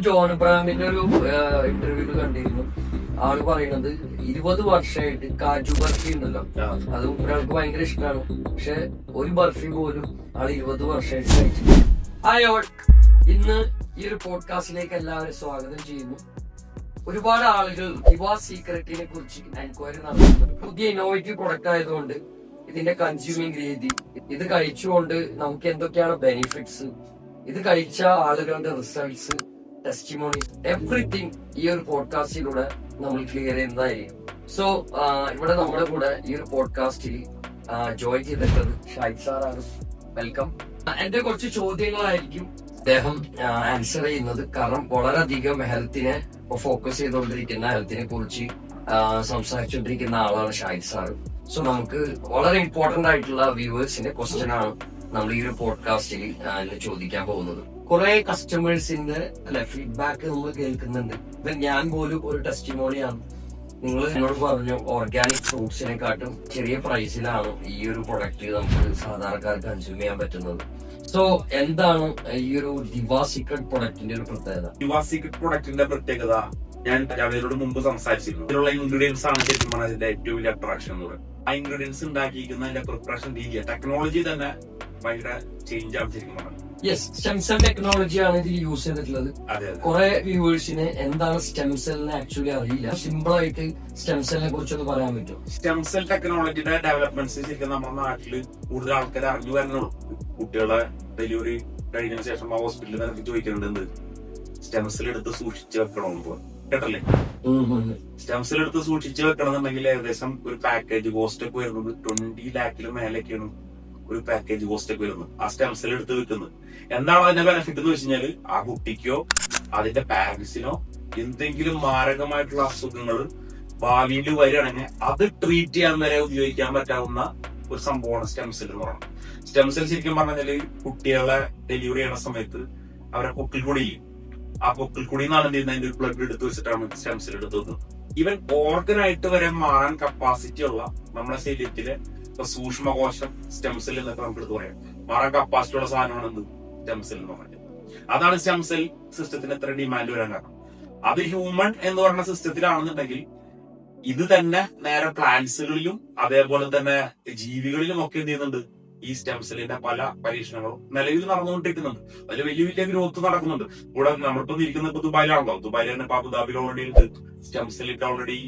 John അബ്രഹാമിന്റെ ഒരു ഇന്റർവ്യൂല് കണ്ടിരുന്നു. ആള് പറയണത് 20 വർഷമായിട്ട് കാജു ബർഫി ഉണ്ടല്ലോ, അത് ഒരാൾക്ക് ഭയങ്കര ഇഷ്ടമാണ്. പക്ഷെ ഒരു ബർഫി പോലും ആള് 20 വർഷമായിട്ട് കഴിച്ചില്ല. ഇന്ന് ഈ ഒരു പോഡ്കാസ്റ്റിലേക്ക് എല്ലാവരും സ്വാഗതം ചെയ്യുന്നു. ഒരുപാട് ആളുകൾ ദിവാ സീക്രട്ടിനെ കുറിച്ച് എൻക്വയറി നടത്തുന്നുണ്ട്. പുതിയ ഇന്നോവേറ്റീവ് പ്രൊഡക്റ്റ് ആയതുകൊണ്ട് ഇതിന്റെ കൺസ്യൂമിംഗ് രീതി, ഇത് കഴിച്ചുകൊണ്ട് നമുക്ക് എന്തൊക്കെയാണ് ബെനിഫിറ്റ്സ്, ഇത് കഴിച്ച ആളുകളുടെ റിസൾട്ട്സ്, ടെസ്റ്റിമോണി, എവറിത്തിങ് ഈ ഒരു പോഡ്കാസ്റ്റിലൂടെ നമ്മൾ ക്ലിയർ ചെയ്യുന്നതായിരിക്കും. സോ ഇവിടെ നമ്മുടെ കൂടെ ഈ ഒരു പോഡ്കാസ്റ്റിൽ ജോയിൻ ചെയ്തിട്ടുള്ളത് ഷാഹിദ് സാറാണ്. വെൽക്കം. എന്റെ കുറച്ച് ചോദ്യങ്ങളായിരിക്കും അദ്ദേഹം ആൻസർ ചെയ്യുന്നത്. കാരണം വളരെയധികം ഹെൽത്തിനെ ഫോക്കസ് ചെയ്തുകൊണ്ടിരിക്കുന്ന, ഹെൽത്തിനെ കുറിച്ച് സംസാരിച്ചുകൊണ്ടിരിക്കുന്ന ആളാണ് ഷാഹിദ് സാർ. സോ നമുക്ക് വളരെ ഇമ്പോർട്ടന്റ് ആയിട്ടുള്ള വ്യൂവേഴ്സിന്റെ ക്വസ്റ്റ്യൻ ആണ് നമ്മൾ ഈ ഒരു പോഡ്കാസ്റ്റിൽ ചോദിക്കാൻ പോകുന്നത്. കുറെ കസ്റ്റമേഴ്സിന്റെ ഫീഡ്ബാക്ക് നമ്മൾ കേൾക്കുന്നുണ്ട്. ഇപ്പൊ ഞാൻ പോലും ഒരു ടെസ്റ്റിമോണിയാണ്. നിങ്ങൾ എന്നോട് പറഞ്ഞു ഓർഗാനിക് ഫ്രൂട്ട്സിനെക്കാട്ടും ചെറിയ പ്രൈസിലാണ് ഈ ഒരു പ്രൊഡക്റ്റ് നമുക്ക് സാധാരണക്കാർക്ക് കൺസ്യൂം ചെയ്യാൻ പറ്റുന്നത്. സോ എന്താണ് ഈ ഒരു ദിവാ സീക്രട്ട് പ്രൊഡക്റ്റിന്റെ ഒരു പ്രത്യേകത? ദിവാ സീക്രട്ട് പ്രൊഡക്റ്റിന്റെ പ്രത്യേകത ഞാൻ അവരോട് മുമ്പ് സംസാരിച്ചിരുന്നു. ഇതിലുള്ള ഇൻഗ്രീഡിയൻസ് ആണ് ശരിക്കും പറഞ്ഞാൽ ഇതിന്റെ ഏറ്റവും വലിയ അട്രാക്ഷൻ എന്ന് പറയുന്നത്. ആ ഇൻഗ്രീഡിയൻസ് ഉണ്ടാക്കിയിരിക്കുന്ന അതിന്റെ പ്രിപ്പറേഷൻ രീതി, ടെക്നോളജി തന്നെ ഭയങ്കര ചേഞ്ച് ആണ് ശരിക്കും പറഞ്ഞത്. യെസ്, സ്റ്റെം സെൽ ടെക്നോളജിയാണ് ഇതിൽ യൂസ് ചെയ്തിട്ടുള്ളത്. കുറെ വ്യൂവേഴ്സിന് എന്താണ് സ്റ്റെം സെല്ലിനെ ആക്ച്വലി അറിയില്ല. സിമ്പിൾ ആയിട്ട് സ്റ്റെം സെല്ലിനെ കുറിച്ചൊന്ന് പറയാൻ പറ്റും? സ്റ്റെം സെൽ ടെക്നോളജിയുടെ ഡെവലപ്മെന്റ്സ് ശരിക്കും നമ്മുടെ നാട്ടില് കൂടുതൽ ആൾക്കാർ അറിഞ്ഞു വരണുള്ളൂ. കുട്ടികളെ ഡെലിവറി കഴിഞ്ഞതിന് ശേഷം ആ ഹോസ്പിറ്റലിൽ നിനക്ക് ചോദിക്കുന്നുണ്ട് സ്റ്റെം സെൽ എടുത്ത് സൂക്ഷിച്ച് വെക്കണമെന്ന്. കേട്ടല്ലേ? സ്റ്റെം സെൽ എടുത്ത് സൂക്ഷിച്ച് വെക്കണമെന്നുണ്ടെങ്കിൽ ഏകദേശം ഒരു പാക്കേജ് കോസ്റ്റ് ഒക്കെ വരുന്നത് 20 lakhs മേലേക്കാണ് ഒരു പാക്കേജ് കോസ്റ്റ് ഒക്കെ വരുന്നത്. ആ സ്റ്റെം സെൽ എടുത്ത് വെക്കുന്നത് എന്താണ് അതിന്റെ ബെനിഫിറ്റ് എന്ന് വെച്ച് കഴിഞ്ഞാല് ആ കുട്ടിക്കോ അതിന്റെ പാരന്റ്സിനോ എന്തെങ്കിലും മാരകമായിട്ടുള്ള അസുഖങ്ങൾ ഭാവിയിൽ വരികയാണെങ്കിൽ അത് ട്രീറ്റ് ചെയ്യാൻ വരെ ഉപയോഗിക്കാൻ പറ്റാവുന്ന ഒരു സംഭവമാണ് സ്റ്റെം സെൽ എന്ന് പറയുന്നത്. സ്റ്റെം സെൽ ശരിക്കും പറഞ്ഞാല് കുട്ടികളെ ഡെലിവറി ചെയ്യുന്ന സമയത്ത് അവരെ പൊക്കിൽ കൂടിയില്ലേ, ആ പൊക്കിൽ കൂടി നിന്നാണ് എന്ത് ചെയ്യുന്നത്, അതിന്റെ ഒരു ബ്ലഡ് എടുത്ത് വെച്ചിട്ടാണ് സ്റ്റെം സെൽ എടുത്ത് വെക്കുന്നത്. ഈവൻ ഓർഗനായിട്ട് വരെ മാറാൻ കപ്പാസിറ്റി ഉള്ള നമ്മുടെ ശരീരത്തിലെ സൂക്ഷ്മകോശം സ്റ്റെം സെൽ എന്നൊക്കെ നമുക്ക് എടുത്ത് പറയാം. മാറാൻ കപ്പാസിറ്റി ഉള്ള സാധനമാണ് എന്ത് സ്റ്റെം സെൽ എന്ന് പറഞ്ഞത്. അതാണ് സ്റ്റെം സെൽ സിസ്റ്റത്തിന് എത്ര ഡിമാൻഡ് വരാൻ കാരണം. അത് ഹ്യൂമൺ എന്ന് പറയുന്ന സിസ്റ്റത്തിലാണെന്നുണ്ടെങ്കിൽ ഇത് തന്നെ നേരെ പ്ലാന്റ്സുകളിലും അതേപോലെ തന്നെ ജീവികളിലും ഒക്കെ എന്ത് ചെയ്യുന്നുണ്ട്, ഈ സ്റ്റെം സെല്ലിന്റെ പല പരീക്ഷണങ്ങളും നിലവിൽ നടന്നുകൊണ്ടിരിക്കുന്നുണ്ട്. അതിൽ വലിയ വലിയ ഗ്രോത്ത് നടക്കുന്നുണ്ട്. ഇവിടെ നമ്മളിപ്പോ ഇരിക്കുന്നത് ദുബായിലാണല്ലോ. ദുബായിൽ തന്നെ ഇപ്പൊ അബുദാബിയിൽ ഓൾറെഡി ഉണ്ട് സ്റ്റെം സെല്ലിന്റെ ഓൾറെഡി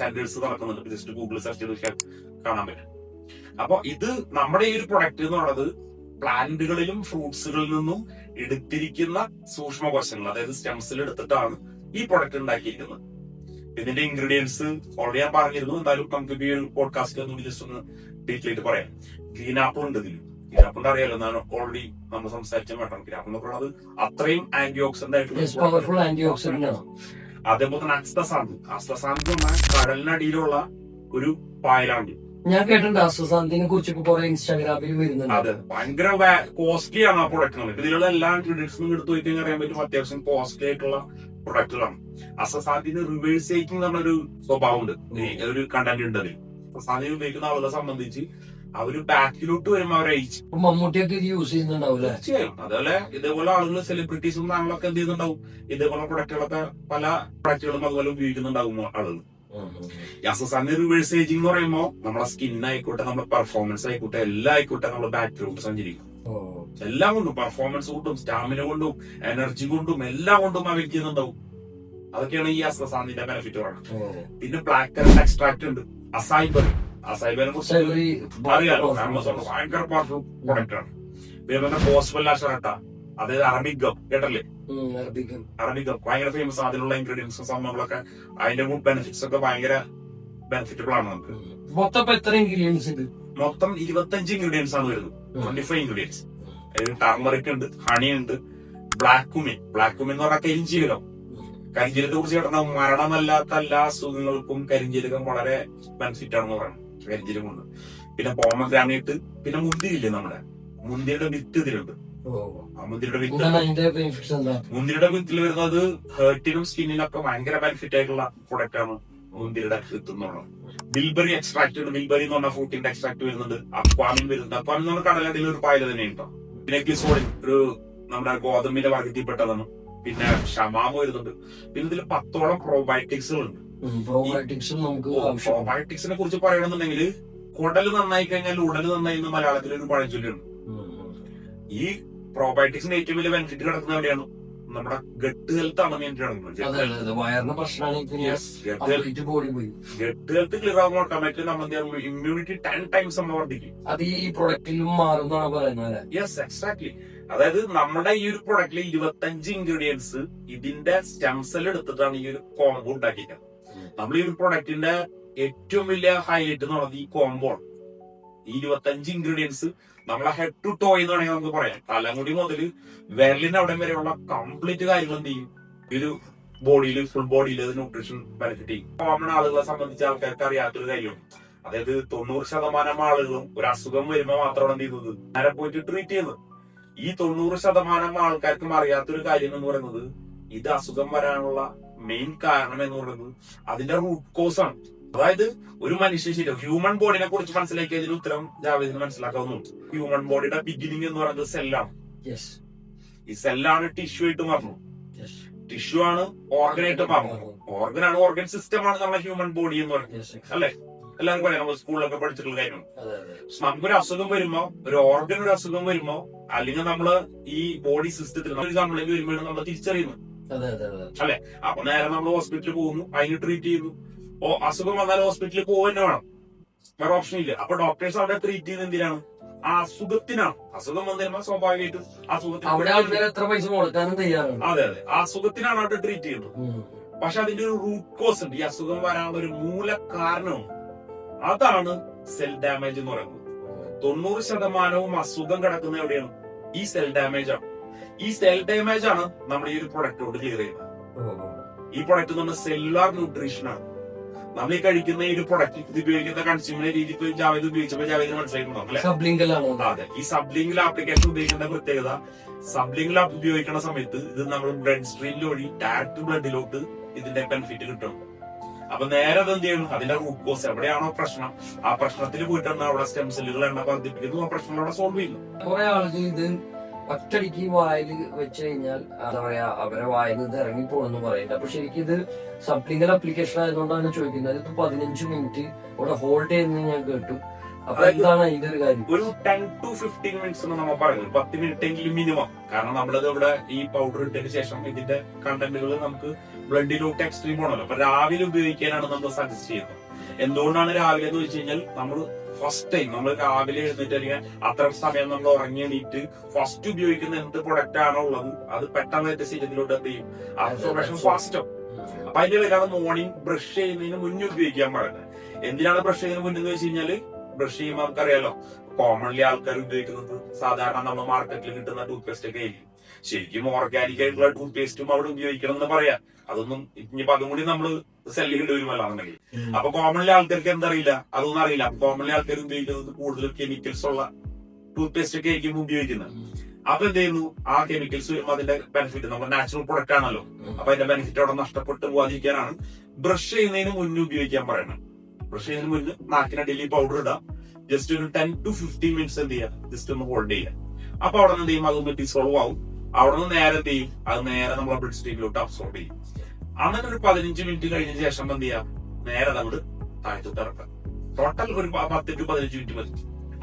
സെന്റേഴ്സ് നടക്കുന്നുണ്ട്. ജസ്റ്റ് ഗൂഗിൾ സെർച്ച് ചെയ്ത് കാണാൻ പറ്റും. അപ്പൊ ഇത് നമ്മുടെ ഈ ഒരു പ്രൊഡക്റ്റ് എന്ന് പറയുന്നത് പ്ലാന്റുകളിലും ഫ്രൂട്ട്സുകളിൽ നിന്നും എടുത്തിരിക്കുന്ന സൂക്ഷ്മകോശങ്ങൾ, അതായത് സ്റ്റെം സെൽ എടുത്തിട്ടാണ് ഈ പ്രൊഡക്റ്റ് ഉണ്ടാക്കിയിരിക്കുന്നത്. ഇതിന്റെ ഇൻഗ്രീഡിയൻസ് ഓൾറെഡി ഞാൻ പറഞ്ഞിരുന്നു. എന്തായാലും നമുക്ക് ഈ ഒരു പോഡ്കാസ്റ്റിൽ ഒന്നും ജസ്റ്റ് ഒന്ന് ഡീറ്റെയിൽ ആയിട്ട് പറയാം. ഗ്രീൻ ആപ്പിൾ ഉണ്ട് ഇതിൽ. ഗ്രീൻ ആപ്പിൾ അറിയാലോ, ഞാൻ ഓൾറെഡി നമ്മൾ സംസാരിച്ച മാറ്റം. ഗ്രീൻ ആപ്പിൾ എന്ന് പറയുന്നത് അത്രയും ആന്റി ഓക്സിഡന്റ് ആയിട്ടുള്ള, അതേപോലെ തന്നെ അസ്തസാന്ത് എന്ന് പറഞ്ഞാൽ കടലിനടിയിലുള്ള ഒരു പായലാണ്. ഞാൻ കേട്ടിട്ടുണ്ട് അസ്തസാന്തിനെ കുറിച്ച് കുറെ ഇൻസ്റ്റാഗ്രാമിൽ വരുന്നുണ്ട്. അതെ, ഭയങ്കര കോസ്റ്റ്ലി ആണ് ആ പ്രൊഡക്റ്റുകൾ. ഇതിലുള്ള എല്ലാ ഇൻഗ്രീഡിയൻസും എടുത്തു പോയി കഴിഞ്ഞാൽ അറിയാൻ പറ്റും അത്യാവശ്യം കോസ്റ്റ്ലി ആയിട്ടുള്ള പ്രൊഡക്റ്റുകളാണ്. അസ്തസാന്തിന് റിവേഴ്സ് സൈക്കിംഗ് എന്നൊരു സ്വഭാവം ഉണ്ട്, ഒരു കണ്ടന്റ് ഉണ്ട് അതിൽ. അസ്തസാന്തി ഉപയോഗിക്കുന്ന ആളുകളെ സംബന്ധിച്ച് അവര് ബാക്കിലോട്ട് വരുമ്പോൾ അവരെ അയച്ചു മമ്മൂട്ടിയൊക്കെ ഇത് യൂസ് ചെയ്യുന്നുണ്ടാവില്ല. തീർച്ചയായും. അതേപോലെ ഇതേപോലെ ആളുകൾ സെലിബ്രിറ്റീസും താങ്കളൊക്കെ എന്ത് ചെയ്യുന്നുണ്ടാവും, ഇതേപോലെ പ്രൊഡക്റ്റുകളൊക്കെ പല പ്രൊഡക്റ്റുകളും അതുപോലെ ഉപയോഗിക്കുന്നുണ്ടാവും ആളുകൾ. അസ്തസാന്തി റിവേഴ്സ് ഏജിംഗ് എന്ന് പറയുമ്പോൾ നമ്മുടെ സ്കിൻ ആയിക്കോട്ടെ, നമ്മുടെ പെർഫോമൻസ് ആയിക്കോട്ടെ, എല്ലാം ആയിക്കോട്ടെ നമ്മൾ ബാക്കിലോട്ട് സഞ്ചരിക്കും. എല്ലാം കൊണ്ടും, പെർഫോമൻസ് കൊണ്ടും സ്റ്റാമിന കൊണ്ടും എനർജി കൊണ്ടും എല്ലാം കൊണ്ടും ആ വ്യക്തി ചെയ്യുന്നുണ്ടാവും. അതൊക്കെയാണ് ഈ അസ്തസാന്തിന്റെ ബെനിഫിറ്റ് പറയുന്നത്. പിന്നെ ബ്ലാക്ക് കറന്റ് എക്സ്ട്രാക്ട് ഉണ്ട്, അസായിബറി. അസായിബറിനെ കുറിച്ച് അറിയാലോ, ആമസോണിൽ ഭയങ്കര പവർഫുൾ പ്രൊഡക്റ്റ് ആണ്. പിന്നെ ഫോസ്ഫല്ല ഷർട്ട, അതായത് അറബിക് ഗം, കേട്ടല്ലേ? അറബിക് ഗം ഭയങ്കര ഫേമസ്. അതിലുള്ള ഇൻഗ്രീഡിയൻസും സംഭവങ്ങളൊക്കെ അതിന്റെ ബെനിഫിറ്റ്സ് ഒക്കെ ഭയങ്കര ബെനിഫിറ്റബിൾ ആണ് നമുക്ക്. മൊത്തം എത്ര ഇൻഗ്രീഡിയൻസ് ഉണ്ട്? മൊത്തം 25 ഇൻഗ്രീഡിയൻസ് ആണ് വരുന്നത്. 25 ഇൻഗ്രീഡിയൻസ്. ടർമറിക് ഉണ്ട്, ഹണി ഉണ്ട്, ബ്ലാക്ക് കുമിൻ എന്ന് പറഞ്ഞാൽ കരിഞ്ചീരകം. കരിഞ്ചീരകത്തെ കുറിച്ച് കേട്ടാൽ മരണമല്ലാത്ത എല്ലാ അസുഖങ്ങൾക്കും കരിഞ്ചീരകം വളരെ ബെനിഫിറ്റ് ആണെന്ന് പറയുന്നത്. കരിഞ്ചീരകം കൊണ്ട് പിന്നെ പോമഗ്രാനൈറ്റ്, പിന്നെ മുന്തിരിയില്ലേ, നമ്മുടെ മുന്തിരിയുടെ വിത്ത് ഇതിലുണ്ട്. മുന്തിരിയുടെ വിത്തിൽ വരുന്നത് ഹേർട്ടിനും സ്കിന്നിനൊക്കെ ഭയങ്കര ബെനിഫിറ്റ് ആയിട്ടുള്ള പ്രൊഡക്റ്റ് ആണ് മുന്തിരിയുടെ വിത്ത് എന്ന് പറയുന്നത്. ബിൽബറി എക്സ്ട്രാക്ട് ഉണ്ട്. ബിൽബറി എന്ന് പറഞ്ഞ ഫ്രൂട്ടിന്റെ എക്സ്ട്രാക്ട് വരുന്നുണ്ട്. അക്വാമിൻ വരുന്നുണ്ട്. അക്വാമിൻ എന്ന് പറഞ്ഞ കടലടിയിൽ ഒരു പായൽ തന്നെ ഉണ്ടോ. പിന്നെ ഗ്ലിസോളിൻ, ഒരു നമ്മുടെ ഗോതമ്പിന്റെ വർഗത്തിൽപ്പെട്ടതാണ്. പിന്നെ ഷമാമ് വരുന്നുണ്ട്. പിന്നെ ഇതിൽ 10ഓളം പ്രോബയോട്ടിക്സുകളുണ്ട്. പ്രോബയോട്ടിക്സും നമുക്ക് പ്രോബയോട്ടിക്സിനെ കുറിച്ച് പറയണമെന്നുണ്ടെങ്കിൽ കുടല് നന്നായി കഴിഞ്ഞാൽ ഉടല് നന്നായി എന്ന് മലയാളത്തിൽ ഒരു പഴഞ്ചൊല്ലുണ്ട്. ഈ പ്രോബയോട്ടിക്സിന്റെ ഏറ്റവും വലിയ ബെനിഫിറ്റ് കിടക്കുന്നത് എവിടെയാണ്? നമ്മുടെ ഗട്ട് ഹെൽത്ത് ആണ് മെയിൻ കിടക്കുന്നത്. വയറിന് പ്രശ്നമാണെങ്കിൽ ഗട്ട് ഹെൽത്ത് ക്ലിയർ ആകുമ്പോൾ ഓട്ടോമാറ്റിക്കലി നമ്മൾ ഇമ്മ്യൂണിറ്റി 10 ടൈംസ് നമ്മൾ വർദ്ധിക്കും. അത് ഈ പ്രൊഡക്റ്റിലും മാറുന്നതാണ് പറയുന്നത്. Yes, exactly. അതായത് നമ്മുടെ ഈ ഒരു പ്രൊഡക്റ്റിൽ 25 ഇൻഗ്രീഡിയൻസ് ഇതിന്റെ സ്റ്റെം സെൽ എടുത്തിട്ടാണ് ഈ ഒരു കോംബോ ഉണ്ടാക്കിയത്. നമ്മൾ ഈ ഒരു പ്രൊഡക്റ്റിന്റെ ഏറ്റവും വലിയ ഹൈലൈറ്റ് എന്ന് പറയുന്നത് ഈ കോംബോ. ഈ 25 ഇൻഗ്രീഡിയൻസ് നമ്മളെ ഹെഡ് ടു ടോയ് എന്ന് വേണമെങ്കിൽ നമുക്ക് പറയാം. തലമുടി മുതൽ വിരലിന്റെ അവിടെ വരെയുള്ള കംപ്ലീറ്റ് കാര്യങ്ങൾ എന്ത് ചെയ്യും ഈ ഒരു ബോഡിയിൽ, ഫുൾ ബോഡിയിൽ ന്യൂട്രീഷൻ ബെനിഫിറ്റ് ചെയ്യും. കോമൺ ആളുകളെ സംബന്ധിച്ച് ആൾക്കാർക്ക് അറിയാത്തൊരു കാര്യമാണ്. അതായത് 90% ആളുകളും ഒരു അസുഖം വരുമ്പോൾ മാത്രമാണ് എന്ത് ചെയ്യുന്നത്, നേരെ പോയിട്ട് ട്രീറ്റ് ചെയ്യുന്നത്. ഈ 90% ആൾക്കാർക്കും അറിയാത്തൊരു കാര്യം എന്ന് പറയുന്നത് ഇത് അസുഖം വരാനുള്ള മെയിൻ കാരണം എന്ന് പറയുന്നത് അതിന്റെ റൂട്ട് കോസ് ആണ്. അതായത് ഒരു മനുഷ്യ ശരീരം, ഹ്യൂമൻ ബോഡിനെ കുറിച്ച് മനസ്സിലാക്കിയതിന് ഉത്തരം ജാവേദിന് മനസ്സിലാക്കാവുന്നുണ്ട്. ഹ്യൂമൻ ബോഡിയുടെ ബിഗിനിങ് എന്ന് പറയുന്നത് സെല്ലാണ്. ഈ സെല്ലാണ് ടിഷ്യൂ ആയിട്ട് മാറുന്നു, ടിഷ്യൂ ആണ് ഓർഗനായിട്ട് മാറുന്നത്, ഓർഗനാണ് ഓർഗൻ സിസ്റ്റം ആണ് നമ്മുടെ ഹ്യൂമൻ ബോഡി എന്ന് പറയുന്നത്. അല്ലെ, എല്ലാവർക്കും പറയാം, നമ്മൾ സ്കൂളിലൊക്കെ പഠിച്ചിട്ടുള്ള കാര്യമാണ്. നമുക്കൊരു അസുഖം വരുമ്പോ, ഒരു ഓർഗൻ ഒരു അസുഖം വരുമ്പോ, അല്ലെങ്കിൽ നമ്മള് ഈ ബോഡി സിസ്റ്റത്തിൽ ഒരു കംപ്ലൈന്റ് വരുമ്പോഴാണ് നമ്മൾ തിരിച്ചറിയുന്നത്. അല്ലെ, അപ്പൊ നേരെ നമ്മൾ ഹോസ്പിറ്റലിൽ പോകുന്നു, അതിന് ട്രീറ്റ് ചെയ്യുന്നു. അസുഖം വന്നാൽ ഹോസ്പിറ്റലിൽ പോകുന്ന വേണം, വേറെ ഓപ്ഷൻ ഇല്ല. അപ്പൊ ഡോക്ടേഴ്സ് അവിടെ ട്രീറ്റ് ചെയ്യുന്നത് എന്തിനാണ്? ആ അസുഖത്തിനാണ്. അസുഖം വന്നിരുമ്പോ സ്വാഭാവികമായിട്ടും എത്ര പൈസ കൊടുക്കാനും തയ്യാറാണ്. അതെ, ആ അസുഖത്തിനാണ് അവിടെ ട്രീറ്റ് ചെയ്യുന്നത്. പക്ഷെ അതിന്റെ ഒരു റൂട്ട് കോസ് ഉണ്ട്. ഈ അസുഖം വരാനുള്ള ഒരു മൂല കാരണവും അതാണ് സെൽ ഡാമേജ് എന്ന് പറയുന്നത്. 90% അസുഖം കിടക്കുന്ന എവിടെയാണ്? ഈ സെൽ ഡാമേജ് ആണ്. ഈ സെൽ ഡാമേജ് ആണ് നമ്മൾ ഈ ഒരു പ്രൊഡക്റ്റോട് ക്ലിയർ ചെയ്യുന്നത്. ഈ പ്രൊഡക്റ്റ് എന്ന് പറഞ്ഞാൽ സെല്ലുലാർ ന്യൂട്രീഷൻ ആണ്. നമ്മൾ ഈ കഴിക്കുന്ന ഈ ഒരു പ്രൊഡക്റ്റ്, ഇത് ഉപയോഗിക്കുന്ന കൺസ്യൂമർ രീതി ഇപ്പൊ ജാവേദ് ഉപയോഗിച്ചപ്പോൾ ജാവേദ് മനസ്സിലായിട്ടുണ്ടാവും. അതെ, ഈ സബ്ലിംഗിൽ ആപ്ലിക്കേഷൻ ഉപയോഗിക്കുന്ന പ്രത്യേകത, സബ്ലിംഗിൽ ഉപയോഗിക്കുന്ന സമയത്ത് ഇത് നമ്മൾ ബ്ലഡ് സ്ട്രീമിൽ വഴി ഡയറക്റ്റ് ബ്ലഡിലോട്ട് ഇതിന്റെ ബെനിഫിറ്റ് കിട്ടും. അപ്പൊ നേരെ അത് എന്ത് ചെയ്യണം? അതിന്റെ റൂട്ട് കോസ് എവിടെയാണോ പ്രശ്നം, ആ പ്രശ്നത്തിൽ പോയിട്ടാണ് അവിടെ സ്റ്റെം സെല്ലുകൾ എണ്ണ വർദ്ധിപ്പിക്കുന്നു, ആ പ്രശ്നം അവിടെ സോൾവ് ചെയ്യുന്നു. കുറെ ആളുകൾ ഇത് ഒറ്റടിക്ക് വായിൽ വെച്ച് കഴിഞ്ഞാൽ എന്താ പറയാ, അവരെ വായിൽ ഇത് ഇറങ്ങിപ്പോണെന്ന് പറയുന്നത്. അപ്പൊ ശരിക്കും ഇത് സബ്ലിംഗൽ ആപ്ലിക്കേഷൻ ആയതുകൊണ്ടാണ് ചോദിക്കുന്നത്. ഇത് 15 മിനിറ്റ് ഇവിടെ ഹോൾഡ് ചെയ്യുന്നത് ഞാൻ കേട്ടു. അപ്പൊ എന്താണ് അതിന്റെ ഒരു കാര്യം? ഒരു 10 to 15 മിനിറ്റ്സ് എന്ന് നമ്മൾ പറയുന്നത്, 10 മിനിറ്റ് എങ്കിലും മിനിമം. കാരണം നമ്മളത് ഇവിടെ ഈ പൗഡർ ഇട്ടതിന് ശേഷം ഇതിന്റെ കണ്ടന്റുകൾ നമുക്ക് ബ്ലഡിലോട്ട് എക്സ്ട്രീം ആണല്ലോ. അപ്പൊ രാവിലെ ഉപയോഗിക്കാനാണ് നമ്മൾ സജസ്റ്റ് ചെയ്യുന്നത്. എന്തുകൊണ്ടാണ് രാവിലെ എന്ന് വെച്ച് കഴിഞ്ഞാൽ, നമ്മൾ ഫസ്റ്റ് ടൈം നമ്മൾ രാവിലെ എഴുന്നേറ്റ് അല്ലെങ്കിൽ അത്ര സമയം നമ്മൾ ഉറങ്ങി എണീറ്റ് ഫസ്റ്റ് ഉപയോഗിക്കുന്ന എന്ത് പ്രൊഡക്റ്റ് ആണോ ഉള്ളത് അത് പെട്ടെന്ന് എന്റെ ശരീരത്തിലോട്ട് എന്ത് ചെയ്യും, അബ്സോർബേഷൻ ഫാസ്റ്റ്. അപ്പൊ അതിന്റെ പേരാണ് മോർണിംഗ് ബ്രഷ് ചെയ്യുന്നതിന് മുന്നേ ഉപയോഗിക്കാൻ പറയുന്നത്. എന്തിനാണ് ബ്രഷ് ചെയ്യുന്നതിന് മുന്നെന്ന് വെച്ച് കഴിഞ്ഞാല്, ബ്രഷ് ചെയ്യുമ്പോൾ നമുക്കറിയാലോ കോമൺലി ആൾക്കാർ ഉപയോഗിക്കുന്നത് സാധാരണ നമ്മൾ മാർക്കറ്റിൽ കിട്ടുന്ന ടൂത്ത് പേസ്റ്റ് ഒക്കെ ആയിരിക്കും. ശരിക്കും ഓർഗാനിക് ആയിട്ടുള്ള ടൂത്ത് പേസ്റ്റും അവിടെ ഉപയോഗിക്കണം എന്ന് പറയാം. അതൊന്നും ഇനിയിപ്പോ അതും കൂടി നമ്മള് സെല്ലിൽ വരുമല്ലാന്നുണ്ടെങ്കിൽ, അപ്പൊ കോമൺലി ആൾക്കാർക്ക് എന്തറിയില്ല, അതൊന്നും അറിയില്ല. കോമൺലി ആൾക്കാർ ഉപയോഗിക്കുന്നത് കൂടുതൽ കെമിക്കൽസ് ഉള്ള ടൂത്ത് പേസ്റ്റ് ഒക്കെ ആയിരിക്കും ഉപയോഗിക്കുന്നത്. അപ്പൊ എന്ത് ചെയ്യുന്നു, ആ കെമിക്കൽസ് വരുമ്പോൾ അതിന്റെ ബെനിഫിറ്റ്, നമ്മുടെ നാച്ചുറൽ പ്രൊഡക്റ്റ് ആണല്ലോ, അപ്പൊ അതിന്റെ ബെനിഫിറ്റ് അവിടെ നഷ്ടപ്പെട്ടു പോകാതിരിക്കാനാണ് ബ്രഷ് ചെയ്യുന്നതിന് മുന്നേ ഉപയോഗിക്കാൻ പറയുന്നത്. ബ്രഷ് ചെയ്യുന്നതിന് മുന്നേ നാക്കിനടിയിൽ പൗഡർ ഇടാം, ജസ്റ്റ് ഒരു 10 to 15 മിനിറ്റ്സ് എന്ത് ചെയ്യാം, ജസ്റ്റ് ഒന്ന് ഹോൾഡ് ചെയ്യാം. അപ്പൊ അവിടെ നിന്ന് എന്ത് ചെയ്യും, അതൊന്ന് ഡിസോൾവ് ആവും. അവിടെ നിന്ന് നേരെ എന്ത് ചെയ്യും, അത് നേരെ നമ്മളെ ബ്ലഡ് സ്ട്രീമിലോട്ട് അബ്സോർബ് ചെയ്യും. അങ്ങനെ ഒരു 15 മിനിറ്റ് കഴിഞ്ഞ ശേഷം എന്ത് ചെയ്യാം, നേരെ നമ്മൾ താഴത്തോട്ട് ഇറക്കാം. ടോട്ടൽ ഒരു 10 to 15 മിനിറ്റ് മതി.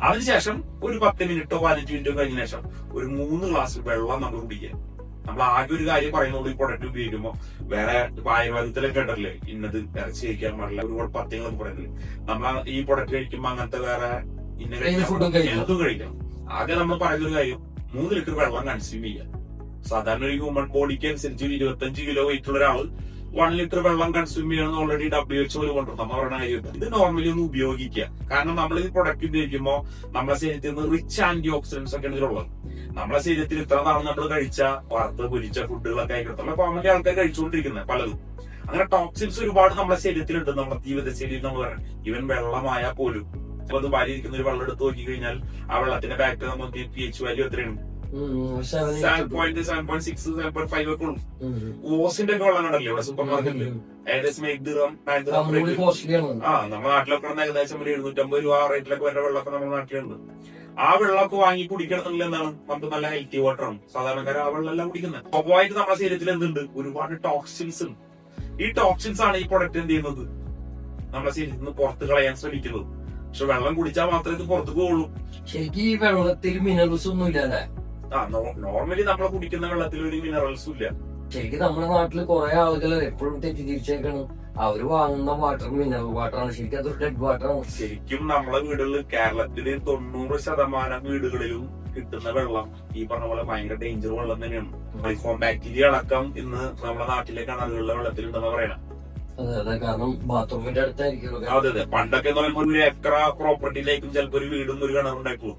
അതിനുശേഷം ഒരു 10 മിനിറ്റോ 15 മിനിറ്റോ കഴിഞ്ഞ ശേഷം ഒരു 3 ഗ്ലാസ് വെള്ളം നമ്മൾ കുടിക്കുക. നമ്മൾ ആകെ ഒരു കാര്യം പറയുന്നുള്ളൂ, ഈ പ്രൊഡക്റ്റ് ഉപയോഗിക്കുമ്പോൾ വേറെ ആയുർവേദത്തിലൊക്കെ ഉണ്ടല്ലേ, ഇന്നത് ഇറച്ചി കഴിക്കാൻ പാടില്ല, ഒരുപാട് പത്യങ്ങളൊക്കെ പറയുന്നില്ലേ. നമ്മൾ ഈ പ്രൊഡക്റ്റ് കഴിക്കുമ്പോൾ അങ്ങനത്തെ വേറെ എന്തും കഴിക്കാം. ആകെ നമ്മൾ പറയുന്നൊരു കാര്യം, 3 ലിറ്റർ വെള്ളം കൺസ്യൂം ചെയ്യാം. സാധാരണ ഒരു ഹ്യൂമൻ ബോഡിക്ക് അനുസരിച്ച് 25 കിലോ വെയിറ്റ് ഉള്ള ഒരാൾ 1 ലിറ്റർ വെള്ളം കൺസ്യൂം ചെയ്യണമെന്ന് ഓൾറെഡി WHO കൊണ്ടുവരും. നമ്മൾ പറയുന്ന കാര്യം ഇത് നോർമലി ഒന്ന് ഉപയോഗിക്കുക. കാരണം നമ്മൾ ഈ പ്രൊഡക്റ്റ് ഉപയോഗിക്കുമ്പോൾ നമ്മുടെ ശരീരത്തിൽ നിന്ന് റിച്ച് ആന്റി ഓക്സിഡൻസ് ഒക്കെ ഇതിലുള്ളത്. നമ്മുടെ ശരീരത്തിൽ ഇത്ര നാൾ നമ്മൾ കഴിച്ച വറുത്ത് പൊരിച്ച ഫുഡുകളൊക്കെ ആയിക്കോട്ടെ കോമൺലി ആൾക്കാർ കഴിച്ചുകൊണ്ടിരിക്കുന്നത് പലതും. അങ്ങനെ ടോക്സിൻസ് ഒരുപാട് നമ്മുടെ ശരീരത്തിലുണ്ട്. നമ്മുടെ ജീവിതശൈലിയിൽ നമ്മൾ പറയാം, ഈവൻ വെള്ളമായാൽ പോലും. അപ്പൊ അത് വാരിയിരിക്കുന്ന ഒരു വെള്ളം എടുത്ത് നോക്കി കഴിഞ്ഞാൽ ആ വെള്ളത്തിന്റെ ബാക്ക് നമുക്ക് pH വാല്യൂ എത്രയാണ്, 7.6 7.5 ഒക്കെ ഉള്ളൂ. ഓസിന്റെ ഒക്കെ വെള്ളം കണ്ടല്ലേ ഇവിടെ സൂപ്പർ മാർക്കറ്റില് ഏകദേശം 8 ദിർഹം 9 ദിർഹം rate. ആ നമ്മുടെ നാട്ടിലൊക്കെ ഏകദേശം ഒരു 750 രൂപ റേറ്റിലൊക്കെ വരുന്ന വെള്ളമൊക്കെ നമ്മുടെ നാട്ടിലുണ്ട്. ആ വെള്ളമൊക്കെ വാങ്ങി കുടിക്കണമെന്നില്ല എന്താണ് നമുക്ക് നല്ല ഹെൽത്തി വാട്ടറാണ്. സാധാരണക്കാർ ആ വെള്ളം എല്ലാം കുടിക്കുന്നത്. പൊതുവായിട്ട് നമ്മുടെ ശരീരത്തിൽ എന്തുണ്ട്, ഒരുപാട് ടോക്സിൻസ് ഉണ്ട്. ഈ ടോക്സിൻസ് ആണ് ഈ പ്രൊഡക്റ്റ് എന്ത് ചെയ്യുന്നത്, നമ്മുടെ ശരീരത്തിൽ നിന്ന് പുറത്ത് കളയാൻ ശ്രമിക്കുന്നത്. പക്ഷെ വെള്ളം കുടിച്ചാൽ മാത്രമേ ഇത് പുറത്തു പോവുള്ളൂ. ശരിക്കും ഈ വെള്ളത്തിൽ മിനറൽസ് ഒന്നും ഇല്ലല്ലേ? നോർമലി നമ്മൾ കുടിക്കുന്ന വെള്ളത്തിൽ ഒരു മിനറൽസും ഇല്ല. ശരിക്കും നമ്മുടെ നാട്ടില് കുറെ ആളുകൾ എപ്പോഴും തെറ്റിദ്ധരിച്ചേക്കാണ്, അവര് വാങ്ങുന്ന വാട്ടർ മിനറൽ വാട്ടറാണ്, ശരിക്കും അതൊരു ഡെഡ് വാട്ടറാണ്. ശരിക്കും നമ്മളെ വീടുകളിൽ കേരളത്തില് 90% വീടുകളിലും കിട്ടുന്ന വെള്ളം ഈ പറഞ്ഞ പോലെ ഭയങ്കര ഡേഞ്ചർ വെള്ളം തന്നെയാണ്. മൈക്രോൺ ബാക്ടീരിയ അടക്കം ഇന്ന് നമ്മുടെ നാട്ടിലെ കിണറുകളിലെ വെള്ളത്തിലുണ്ടെന്ന് പറയണം. അതെ, കാരണം ബാത്റൂമിന്റെ അടുത്തായിരിക്കും. അതെ, പണ്ടൊക്കെ എന്ന് പറയുമ്പോൾ ഒരു ഏക്കർ പ്രോപ്പർട്ടിയിലേക്കും ചിലപ്പോ ഒരു വീടും ഒരു കിണറുണ്ടായിട്ടുള്ളൂ.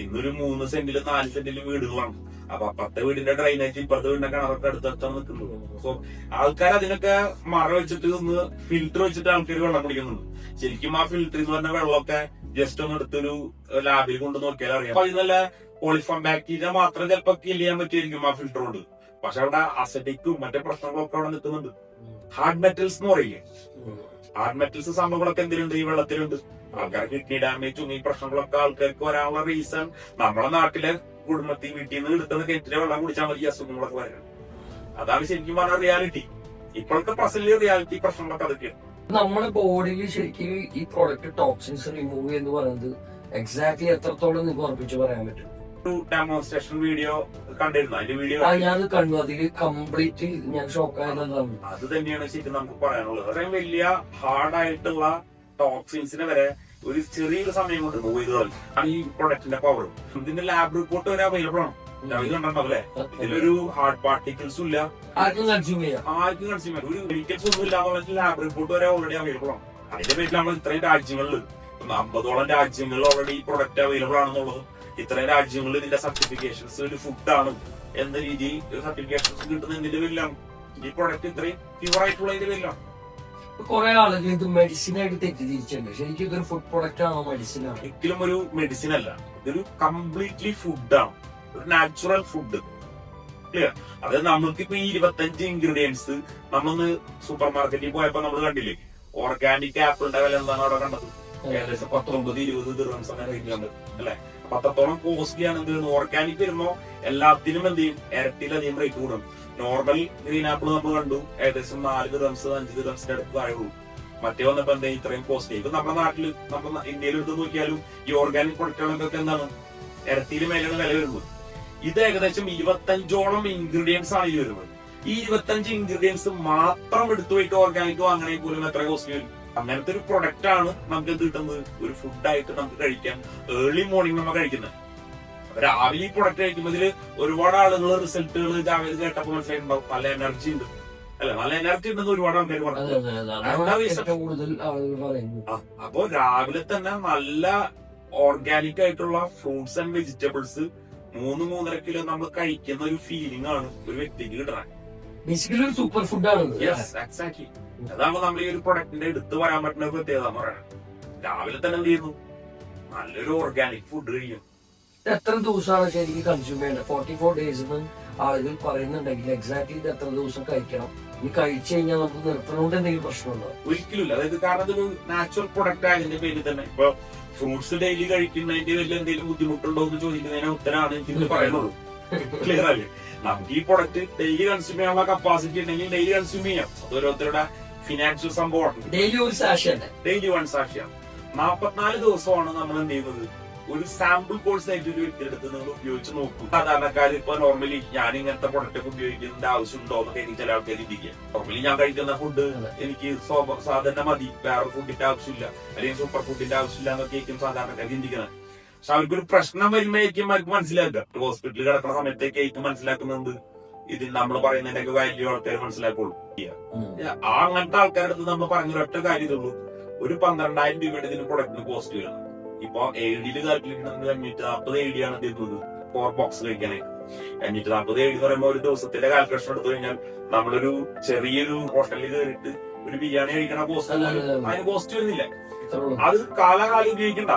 ഇന്നൊരു 3 സെന്റിലും 4 സെന്റിലും വീടുകളാണ്. അപ്പൊ അപ്പത്തെ വീടിന്റെ ഡ്രൈനേജ് ഇപ്പഴത്തെ വീടിന്റെ കിണറൊക്കെ അടുത്താണ് നിൽക്കുന്നത്. സോ ആൾക്കാർ അതിനൊക്കെ മറ വെച്ചിട്ട് ഒന്ന് ഫിൽറ്റർ വെച്ചിട്ട് ആൾക്കാർ വെള്ളം കുടിക്കുന്നുണ്ട്. ശരിക്കും ആ ഫിൽറ്റർ എന്ന് പറഞ്ഞ വെള്ളമൊക്കെ ജസ്റ്റ് ഒന്ന് എടുത്തൊരു ലാബിൽ കൊണ്ട് നോക്കിയാൽ അറിയാം. അപ്പൊ നല്ല പോളിഫോം ബാക്ടീരിയ മാത്രം ചിലപ്പോ കിൽ ചെയ്യാൻ പറ്റുമായിരിക്കും ആ ഫിൽറ്റർ കൊണ്ട്. പക്ഷെ അവിടെ അസഡിക്കും മറ്റേ പ്രശ്നങ്ങളൊക്കെ അവിടെ നിൽക്കുന്നുണ്ട്. ഹാർഡ് മെറ്റൽസ് എന്ന് പറയില്ലേ, ഹാർഡ് മെറ്റൽസ് സംഭവങ്ങളൊക്കെ എന്തിലുണ്ട്, ഈ വെള്ളത്തിലുണ്ട്. ആൾക്കാർക്ക് കിഡ്നി ഡാമേജും ഈ പ്രശ്നങ്ങളൊക്കെ ആൾക്കാർക്ക് വരാനുള്ള റീസൺ നമ്മളെ നാട്ടിലെ കുടുംബത്തിൽ വീട്ടിൽ നിന്ന് എടുക്കുന്ന കിണറ്റിലെ വെള്ളം കുടിച്ചാൽ മതി അസുഖങ്ങളൊക്കെ വരണം. അതാണ് ശരിക്കും പറഞ്ഞ റിയാലിറ്റി. ഇപ്പോഴത്തെ പ്രസന്റ് റിയാലിറ്റി പ്രശ്നങ്ങളൊക്കെ അതൊക്കെയാണ്. നമ്മുടെ ബോഡിയിൽ ശരിക്കും ഈ പ്രോഡക്റ്റ് ടോക്സിൻസ് റിമൂവ് എന്ന് പറയുന്നത് എക്സാക്ട്ലി എത്രത്തോളം നിങ്ങൾക്ക് ഉറപ്പിച്ച് പറയാൻ പറ്റും? ഒരു ഡെമോൺസ്ട്രേഷൻ വീഡിയോ കണ്ടിരുന്നു. അതിന്റെ വീഡിയോ ഞാൻ കണ്ടു, അതില് കംപ്ലീറ്റ് ഞാൻ ഷോക്കായതാണ്. അത് തന്നെയാണ് ശരിക്കും നമുക്ക് പറയാനുള്ളത്. അത്രയും വലിയ ഹാർഡായിട്ടുള്ള ടോക്സിൻസിനെ വരെ ഒരു ചെറിയൊരു സമയം കൊണ്ട് റിമൂവ് ചെയ്ത് കളയും. ഈ പ്രൊഡക്റ്റിന്റെ പവർ. ഇതിന്റെ ലാബ് റിപ്പോർട്ട് വരെ അവൈലബിൾ ആണ്. കണ്ടിട്ടുണ്ടാവില്ലേ, ഇതിലൊരു ഹാർഡ് പാർട്ടിക്കിൾസും ഇല്ല, ആർക്കും കൺസ്യൂം ചെയ്യാം, ഒരു കെമിക്കൽസ് ഒന്നും ഇല്ലാന്നുള്ള ലാബ് റിപ്പോർട്ട് വരെ ഓൾറെഡി അവൈലബിൾ ആണ്. അതിന്റെ പേരിലാണ് ഇത്രയും രാജ്യങ്ങളിൽ 50ഓളം രാജ്യങ്ങളിൽ ഓൾറെഡി ഈ പ്രൊഡക്റ്റ് അവൈലബിൾ ആണെന്നുള്ളത്. ഇത്രയും രാജ്യങ്ങളിൽ ഇതിന്റെ സർട്ടിഫിക്കേഷൻസ് ഒരു ഫുഡാണ് എന്ന രീതിയിൽ സർട്ടിഫിക്കേഷൻസ് കിട്ടുന്ന എന്തിന്റെ പേരിലാണ് ഈ പ്രൊഡക്റ്റ് ഇത്രയും പ്യൂർ ആയിട്ടുള്ളതിന്റെ പേരിലാണ്. കുറെ ആളുകൾ ഇത് മെഡിസിൻ ആയിട്ട് തെറ്റിദ്ധരിച്ചിട്ടുണ്ട്. ശരിക്കും ഇതൊരു ഫുഡ് പ്രൊഡക്റ്റ് ആണോ, മെഡിസിൻ ആണോ? ഒരിക്കലും ഒരു മെഡിസിൻ അല്ല, ഇതൊരു കംപ്ലീറ്റ്ലി ഫുഡാണ്, ഒരു നാച്ചുറൽ ഫുഡ്. ക്ലിയർ? അതായത് നമ്മൾക്കിപ്പോ ഈ 25 ഇൻഗ്രീഡിയൻസ് നമ്മളൊന്ന് സൂപ്പർ മാർക്കറ്റിൽ പോയപ്പോ നമ്മൾ കണ്ടില്ലേ, ഓർഗാനിക് ആപ്പിളിന്റെ വില എന്താണ് അവിടെ കണ്ടത്? ഏകദേശം 19-20 ദിർഹംസ് അങ്ങനെ റേഞ്ച് അല്ലെ? അപ്പൊ അത്രത്തോളം കോസ്റ്റ്ലി ആണ്. എന്ത് ഓർഗാനിക് വരുമ്പോ എല്ലാത്തിനും എന്ത് ചെയ്യും, ഇരട്ടിയിലധികം റേറ്റ് കൂടും. നോർമൽ ഗ്രീൻ ആപ്പിൾ നമ്മൾ കണ്ടു ഏകദേശം 4 ദിർഹംസ് 5 ദിർഹംസിന്റെ അടുത്ത് താഴെയുള്ളൂ. മറ്റേ വന്നപ്പോ എന്താ ഇത്രയും കോസ്റ്റ്ലി? ഇപ്പൊ നമ്മുടെ നാട്ടില് നമ്മുടെ ഇന്ത്യയിൽ എടുത്ത് നോക്കിയാലും ഈ ഓർഗാനിക് പ്രൊഡക്റ്റുകളൊക്കെ എന്താണ് ഇരട്ടിയിൽ മേലെയാണ് വില വരുന്നത്. ഇത് ഏകദേശം 25ഓളം ഇൻഗ്രീഡിയൻസ് ആണ് ഈ വരുന്നത്. ഈ 25 ഇൻഗ്രീഡിയൻസ് മാത്രം എടുത്തു പോയിട്ട് ഓർഗാനിക് വാങ്ങണേ പോലും എത്ര കോസ്റ്റ്ലി വരും? അങ്ങനത്തെ ഒരു പ്രൊഡക്റ്റ് ആണ് നമുക്ക് എന്ത് കിട്ടുന്നത്, ഒരു ഫുഡായിട്ട് നമുക്ക് കഴിക്കാം. ഏർലി മോർണിംഗ് നമ്മൾ കഴിക്കുന്നത്. രാവിലെ ഈ പ്രൊഡക്റ്റ് കഴിക്കുമ്പോൾ ഇതിൽ ഒരുപാട് ആളുകൾ റിസൾട്ടുകൾ രാവിലെ കേട്ടപ്പോൾ മനസ്സിലായിട്ടുണ്ടാവും, നല്ല എനർജി ഉണ്ട് അല്ലെ, നല്ല എനർജി ഉണ്ടെന്ന് ഒരുപാട് ആൾക്കാർ പറഞ്ഞു. അപ്പൊ രാവിലെ തന്നെ നല്ല ഓർഗാനിക് ആയിട്ടുള്ള ഫ്രൂട്ട്സ് ആൻഡ് വെജിറ്റബിൾസ് 3-3.5 കിലോ നമ്മൾ കഴിക്കുന്ന ഒരു ഫീലിംഗ് ആണ് ഒരു വ്യക്തിക്ക് കിട്ടണേ. ബേസിക്കലി ഒരു സൂപ്പർ ഫുഡാണ്. എക്സാക്ട്ലി. അതാണ് നമ്മൾ ഈ ഒരു പ്രൊഡക്റ്റിന്റെ എടുത്തു പറയാൻ പറ്റുന്ന പ്രത്യേകത എന്ന് പറയുന്നത്. രാവിലെ തന്നെ എന്ത് ചെയ്യുന്നു, നല്ലൊരു ഓർഗാനിക് ഫുഡ് കഴിക്കും. എത്ര ദിവസമാണ് ശരിക്കും കൺസ്യൂം ചെയ്യേണ്ടത്? 44 days ആളുകൾ പറയുന്നുണ്ടെങ്കിൽ എക്സാക്ട്ലി ഇത് എത്ര ദിവസം കഴിക്കണം? ഇനി കഴിച്ചു കഴിഞ്ഞാൽ നമുക്ക് നിർത്തണോണ്ട് എന്തെങ്കിലും പ്രശ്നമുണ്ടോ? ഒരിക്കലും ഇല്ല. അതായത് കാരണം ഇതൊരു നാച്ചുറൽ പ്രൊഡക്റ്റ് ആയതിന്റെ പേരിൽ തന്നെ ഇപ്പൊ ഫ്രൂട്ട്സ് ഡെയിലി കഴിക്കുന്നതിന്റെ വലിയ എന്തെങ്കിലും ബുദ്ധിമുട്ടുണ്ടോ എന്ന് ചോദിക്കുന്നതിന് ഉത്തരമാണ് എനിക്ക് പറയുന്നത്. ക്ലിയർ അല്ലേ? നമുക്ക് ഈ പ്രൊഡക്റ്റ് ഡെയിലി കൺസ്യൂം ചെയ്യാനുള്ള കപ്പാസിറ്റി ഉണ്ടെങ്കിൽ ഡെയിലി കൺസ്യൂം ചെയ്യാം. അത് ഓരോരുത്തരുടെ ഫിനാൻഷ്യൽ സംഭവമാണ്. ഡെയിലി ഒരു സാക്ഷിയാണ്, ഡെയിലി 1 സാക്ഷിയാണ്. 44 ദിവസമാണ് നമ്മൾ എന്ത് ചെയ്യുന്നത്, ഒരു സാമ്പിൾ കോഴ്സ് ആയിട്ട് ഒരു വ്യക്തിയെടുത്ത് നിങ്ങൾ ഉപയോഗിച്ച് നോക്കും. സാധാരണക്കാർ ഇപ്പൊ നോർമലി ഞാൻ ഇങ്ങനത്തെ പ്രൊഡക്റ്റ് ഒക്കെ ഉപയോഗിക്കുന്നതിന്റെ ആവശ്യമുണ്ടോ എന്നൊക്കെ എനിക്ക് ചില ആൾക്കാർ ചിന്തിക്കുക. നോർമലി ഞാൻ കഴിക്കുന്ന ഫുഡ് എനിക്ക് സാധാരണ മതി, വേറെ ഫുഡിന്റെ ആവശ്യമില്ല, അല്ലെങ്കിൽ സൂപ്പർ ഫുഡിന്റെ ആവശ്യമില്ല എന്നൊക്കെ ആയിരിക്കും സാധാരണക്കാർ ചിന്തിക്കുന്നത്. പക്ഷെ അവർക്കൊരു പ്രശ്നം വരുമ്പോഴേക്കും അവർക്ക് മനസ്സിലാക്കുക. ഹോസ്പിറ്റലിൽ കിടക്കുന്ന സമയത്തേക്കായിരിക്കും മനസ്സിലാക്കുന്നത് ഇത് നമ്മൾ പറയുന്നതിന്റെ വാല്യൂ ആൾക്കാർ മനസ്സിലാക്കുള്ളൂ. ആ അങ്ങനത്തെ ആൾക്കാരുടെ അടുത്ത് നമ്മൾ പറഞ്ഞൊരൊറ്റ കാര്യം ഇതുള്ളൂ, ഒരു 12,000 രൂപയുടെ ഇതിന് പ്രൊഡക്റ്റിന് കോസ്റ്റ് വരണം. ഇപ്പൊ AD കാൽക്കുലേറ്റ് 540 AD ആണ് തരുന്നത് 4 ബോക്സ് കഴിക്കാനായിട്ട്. 540 AD എന്ന് പറയുമ്പോൾ ഒരു ദിവസത്തിന്റെ കാൽക്കുലേഷൻ എടുത്തു കഴിഞ്ഞാൽ നമ്മളൊരു ചെറിയൊരു ഹോട്ടലിൽ കയറിയിട്ട് ഒരു ബിരിയാണി കഴിക്കണ കോസ്റ്റ് അതിന് കോസ്റ്റ് വരുന്നില്ല. അത് കാലാകാലം ഉപയോഗിക്കണ്ട,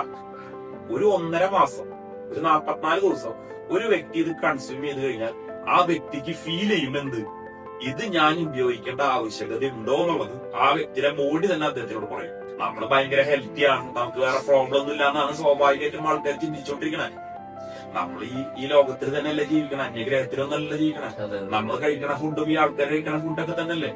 ഒരു 1.5 മാസം ഒരു 44 ദിവസം ഒരു വ്യക്തി ഇത് കൺസ്യൂം ചെയ്ത് കഴിഞ്ഞാൽ ആ വ്യക്തിക്ക് ഫീൽ ചെയ്യും എന്ത്, ഇത് ഞാൻ ഉപയോഗിക്കേണ്ട ആവശ്യകത ഉണ്ടോ എന്നുള്ളത് ആ വ്യക്തിയുടെ ബോഡി തന്നെ അദ്ദേഹത്തിനോട് പറയും. നമ്മൾ ഭയങ്കര ഹെൽത്തി ആണ്, നമുക്ക് വേറെ പ്രോബ്ലം ഒന്നും ഇല്ല എന്നാണ് സ്വാഭാവികമായിട്ടും ആൾക്കാർ ചിന്തിച്ചോണ്ടിരിക്കണേ. നമ്മൾ ഈ ലോകത്തിൽ തന്നെയല്ലേ ജീവിക്കണം, അന്യഗ്രഹത്തിലൊന്നല്ല ജീവിക്കണം. നമ്മൾ കഴിക്കണ ഫുഡും ഈ ആൾക്കാർ കഴിക്കണ ഫുഡൊക്കെ തന്നെയല്ലേ,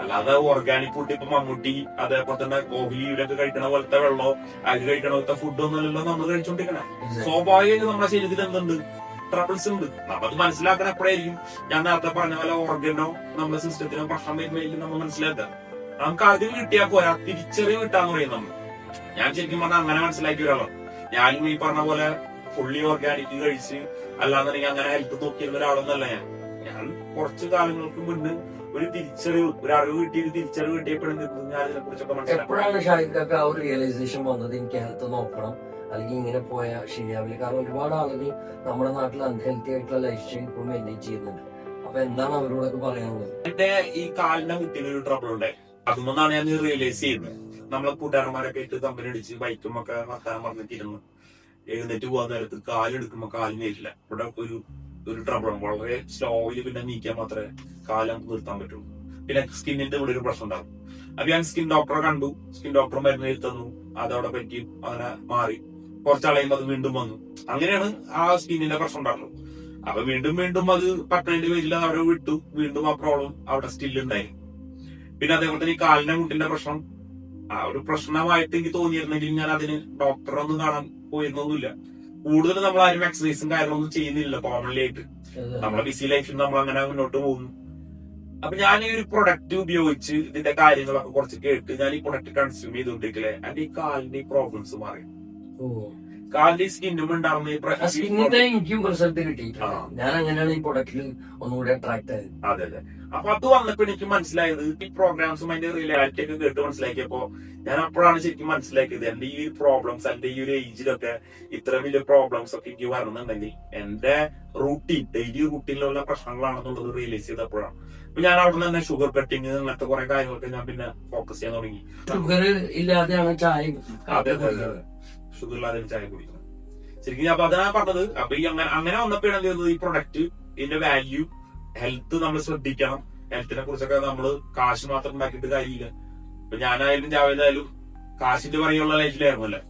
അല്ലാതെ ഓർഗാനിക് ഫുഡ് ഇപ്പൊ മമ്മൂട്ടി അതേപോലെ തന്നെ കോഹ്ലിയിലൊക്കെ കഴിക്കണ പോലത്തെ വെള്ളമോ അരി കഴിക്കണ പോലത്തെ ഫുഡൊന്നുമല്ലല്ലോ നമ്മൾ കഴിച്ചോണ്ടിരിക്കണേ. സ്വാഭാവികമായിട്ട് നമ്മുടെ ശരീരത്തിൽ എന്തുണ്ട്, ട്രബിൾസ് ഉണ്ട്. നമ്മളത് മനസ്സിലാക്കാൻ എപ്പോഴായിരിക്കും ഞാൻ നേരത്തെ പറഞ്ഞ പോലെ ഓർഗനോ നമ്മുടെ സിസ്റ്റത്തിനോ പ്രശ്നം വരുമ്പോഴേക്കും നമ്മൾ മനസ്സിലാക്കുക. നമുക്ക് അറിവ് കിട്ടിയാൽ പോരാ, തിരിച്ചറിവ് കിട്ടാന്ന് പറയും നമ്മൾ. ഞാൻ ശരിക്കും പറഞ്ഞാൽ അങ്ങനെ മനസ്സിലാക്കിയ ഒരാളാണ്. ഞാനും ഈ പറഞ്ഞ പോലെ ഫുള്ളി ഓർഗാനിക് കഴിച്ച് അല്ലാന്നുണ്ടെങ്കിൽ അങ്ങനെ ഹെൽത്ത് നോക്കിയിരുന്ന ഒരാളൊന്നല്ല ഞാൻ കുറച്ചു കാലങ്ങൾക്ക് മുന്നേ ഒരു തിരിച്ചറിവ്, ഒരു അറിവ് കിട്ടി, തിരിച്ചറിവ് കിട്ടിയപ്പോഴും ഞാൻ അതിനെ കുറിച്ചൊക്കെ മനസ്സിലാക്കി. എപ്പോഴാണ് ഷാഹിദൊക്കെ ആ ഒരു റിയലൈസേഷൻ വന്നത്, എനിക്ക് ഹെൽത്ത് നോക്കണം അല്ലെങ്കിൽ ഇങ്ങനെ പോയാൽ ശരിയാവില്ല? കാരണം ഒരുപാട് ആളുകൾ നമ്മുടെ നാട്ടിൽ അൺഹെൽത്തി ആയിട്ടുള്ള ലൈഫ് സ്റ്റൈൽ ഇപ്പോൾ മെയിൻറ്റെയിൻ ചെയ്യുന്നുണ്ട്. അപ്പൊ എന്താണ് അവരോടൊക്കെ പറയാനുള്ളത്? എന്റെ ഈ കാലിന്റെ കുട്ടിയിൽ ഒരു ട്രബിൾ ഉണ്ടായി. അതുകൊണ്ടാണ് ഞാൻ റിയലൈസ് ചെയ്യുന്നത്. നമ്മളെ കൂട്ടുകാരന്മാരൊക്കെ ആയിട്ട് കമ്പനി അടിച്ച് ബൈക്കും ഒക്കെ വർത്താനം പറഞ്ഞിട്ടിരുന്നു. എഴുന്നേറ്റ് പോകാൻ നേരത്ത് കാലെടുക്കുമ്പോ കാലിന് വരില്ല. ഇവിടെ ഒരു ട്രബിളാണ്, വളരെ സ്ലോയില് പിന്നെ നീക്കാൻ മാത്രമേ കാല് നമുക്ക് നിർത്താൻ പറ്റുള്ളൂ. പിന്നെ സ്കിന്നിന്റെ ഇവിടെ ഒരു പ്രശ്നം ഉണ്ടാകും. അപ്പൊ ഞാൻ സ്കിൻ ഡോക്ടറെ കണ്ടു, സ്കിൻ ഡോക്ടർ മരുന്ന് എഴുതി തന്നു, അതവിടെ പറ്റി അങ്ങനെ മാറി. കുറച്ചാളയുമ്പോ അത് വീണ്ടും വന്നു. അങ്ങനെയാണ് ആ സ്കിന്നിന്റെ പ്രശ്നം ഉണ്ടാകുന്നത്. അപ്പൊ വീണ്ടും അത് പട്ടണത്തിന്റെ പേരിൽ അവിടെ വിട്ടു, വീണ്ടും ആ പ്രോബ്ലം അവിടെ സ്റ്റിൽ ഉണ്ടായി. പിന്നെ അതേപോലെ തന്നെ ഈ കാലിന്റെ മുട്ടിന്റെ പ്രശ്നം ആ ഒരു പ്രശ്നമായിട്ട് എനിക്ക് തോന്നിയിരുന്നെങ്കിൽ ഞാൻ അതിന് ഡോക്ടറെ ഒന്നും കാണാൻ പോയിരുന്നൊന്നുമില്ല. കൂടുതൽ നമ്മൾ ആരും എക്സസൈസും കാര്യങ്ങളൊന്നും ചെയ്യുന്നില്ല കോമൺലി ആയിട്ട്. നമ്മളെ ബിസി ലൈഫിൽ നമ്മൾ അങ്ങനെ മുന്നോട്ട് പോകുന്നു. അപ്പൊ ഞാൻ ഈ ഒരു പ്രൊഡക്റ്റ് ഉപയോഗിച്ച് ഇതിന്റെ കാര്യങ്ങളൊക്കെ കുറച്ച് കേട്ട് ഞാൻ ഈ പ്രൊഡക്റ്റ് കൺസ്യൂം ചെയ്തുകൊണ്ടിരിക്കലേ എന്റെ ഈ കാലിന്റെ ഈ പ്രോബ്ലംസ് മാറി. കാലിന്റെ സ്കിന്നും ഉണ്ടാവുന്ന സ്കിന്നിന്റെ എനിക്കും റിസൾട്ട് കിട്ടിയിട്ടുണ്ട്. ഞാൻ അങ്ങനെയാണ് ഈ പ്രൊഡക്റ്റിൽ ഒന്നുകൂടി അട്രാക്ട് ആയത്. അതെ അതെ. അപ്പൊ അത് വന്നപ്പോ എനിക്ക് മനസ്സിലായത് ഈ പ്രോഗ്രാംസും അതിന്റെ റിയാലിറ്റി ഒക്കെ കേട്ട് മനസ്സിലാക്കിയപ്പോ ഞാൻ അപ്പോഴാണ് ശരിക്കും മനസ്സിലാക്കിയത് എന്റെ ഈ പ്രോബ്ലംസ്, എന്റെ ഈ ഒരു ഏജിലൊക്കെ ഇത്ര വലിയ പ്രോബ്ലംസ് ഒക്കെ എനിക്ക് വരണമെന്നുണ്ടെങ്കിൽ എന്റെ ഡെയിലി റൂട്ടീനിലുള്ള പ്രശ്നങ്ങളാണെന്നുള്ളത് റിയലൈസ് ചെയ്തപ്പോഴാണ്. അപ്പൊ ഞാൻ അവിടെ തന്നെ ഷുഗർ കട്ടിങ് അങ്ങനത്തെ കുറെ കാര്യങ്ങളൊക്കെ ഞാൻ പിന്നെ ഫോക്കസ് ചെയ്യാൻ തുടങ്ങി. ഷുഗർ ഇല്ലാതെയാണ് ചായ, ഷുഗർ ഇല്ലാതെ ചായ കുടിക്കുന്നത് ശരിക്കും. അപ്പൊ അതാണ് പറഞ്ഞത്. അപ്പൊ ഈ അങ്ങനെ വന്നപ്പോഴാണ് എന്ത് ചെയ്യുന്നത്, ഈ പ്രൊഡക്റ്റ് ഇതിന്റെ വാല്യൂ, ഹെൽത്ത് നമ്മൾ ശ്രദ്ധിക്കണം. ഹെൽത്തിനെ കുറിച്ചൊക്കെ നമ്മള് കാശ് മാത്രം ഉണ്ടാക്കിയിട്ട് കാര്യമില്ല. ഇപ്പൊ ഞാനായാലും ജാവേദായാലും കാശിന്റെ പറയുള്ള ലൈഫിലായിരുന്നല്ലേ,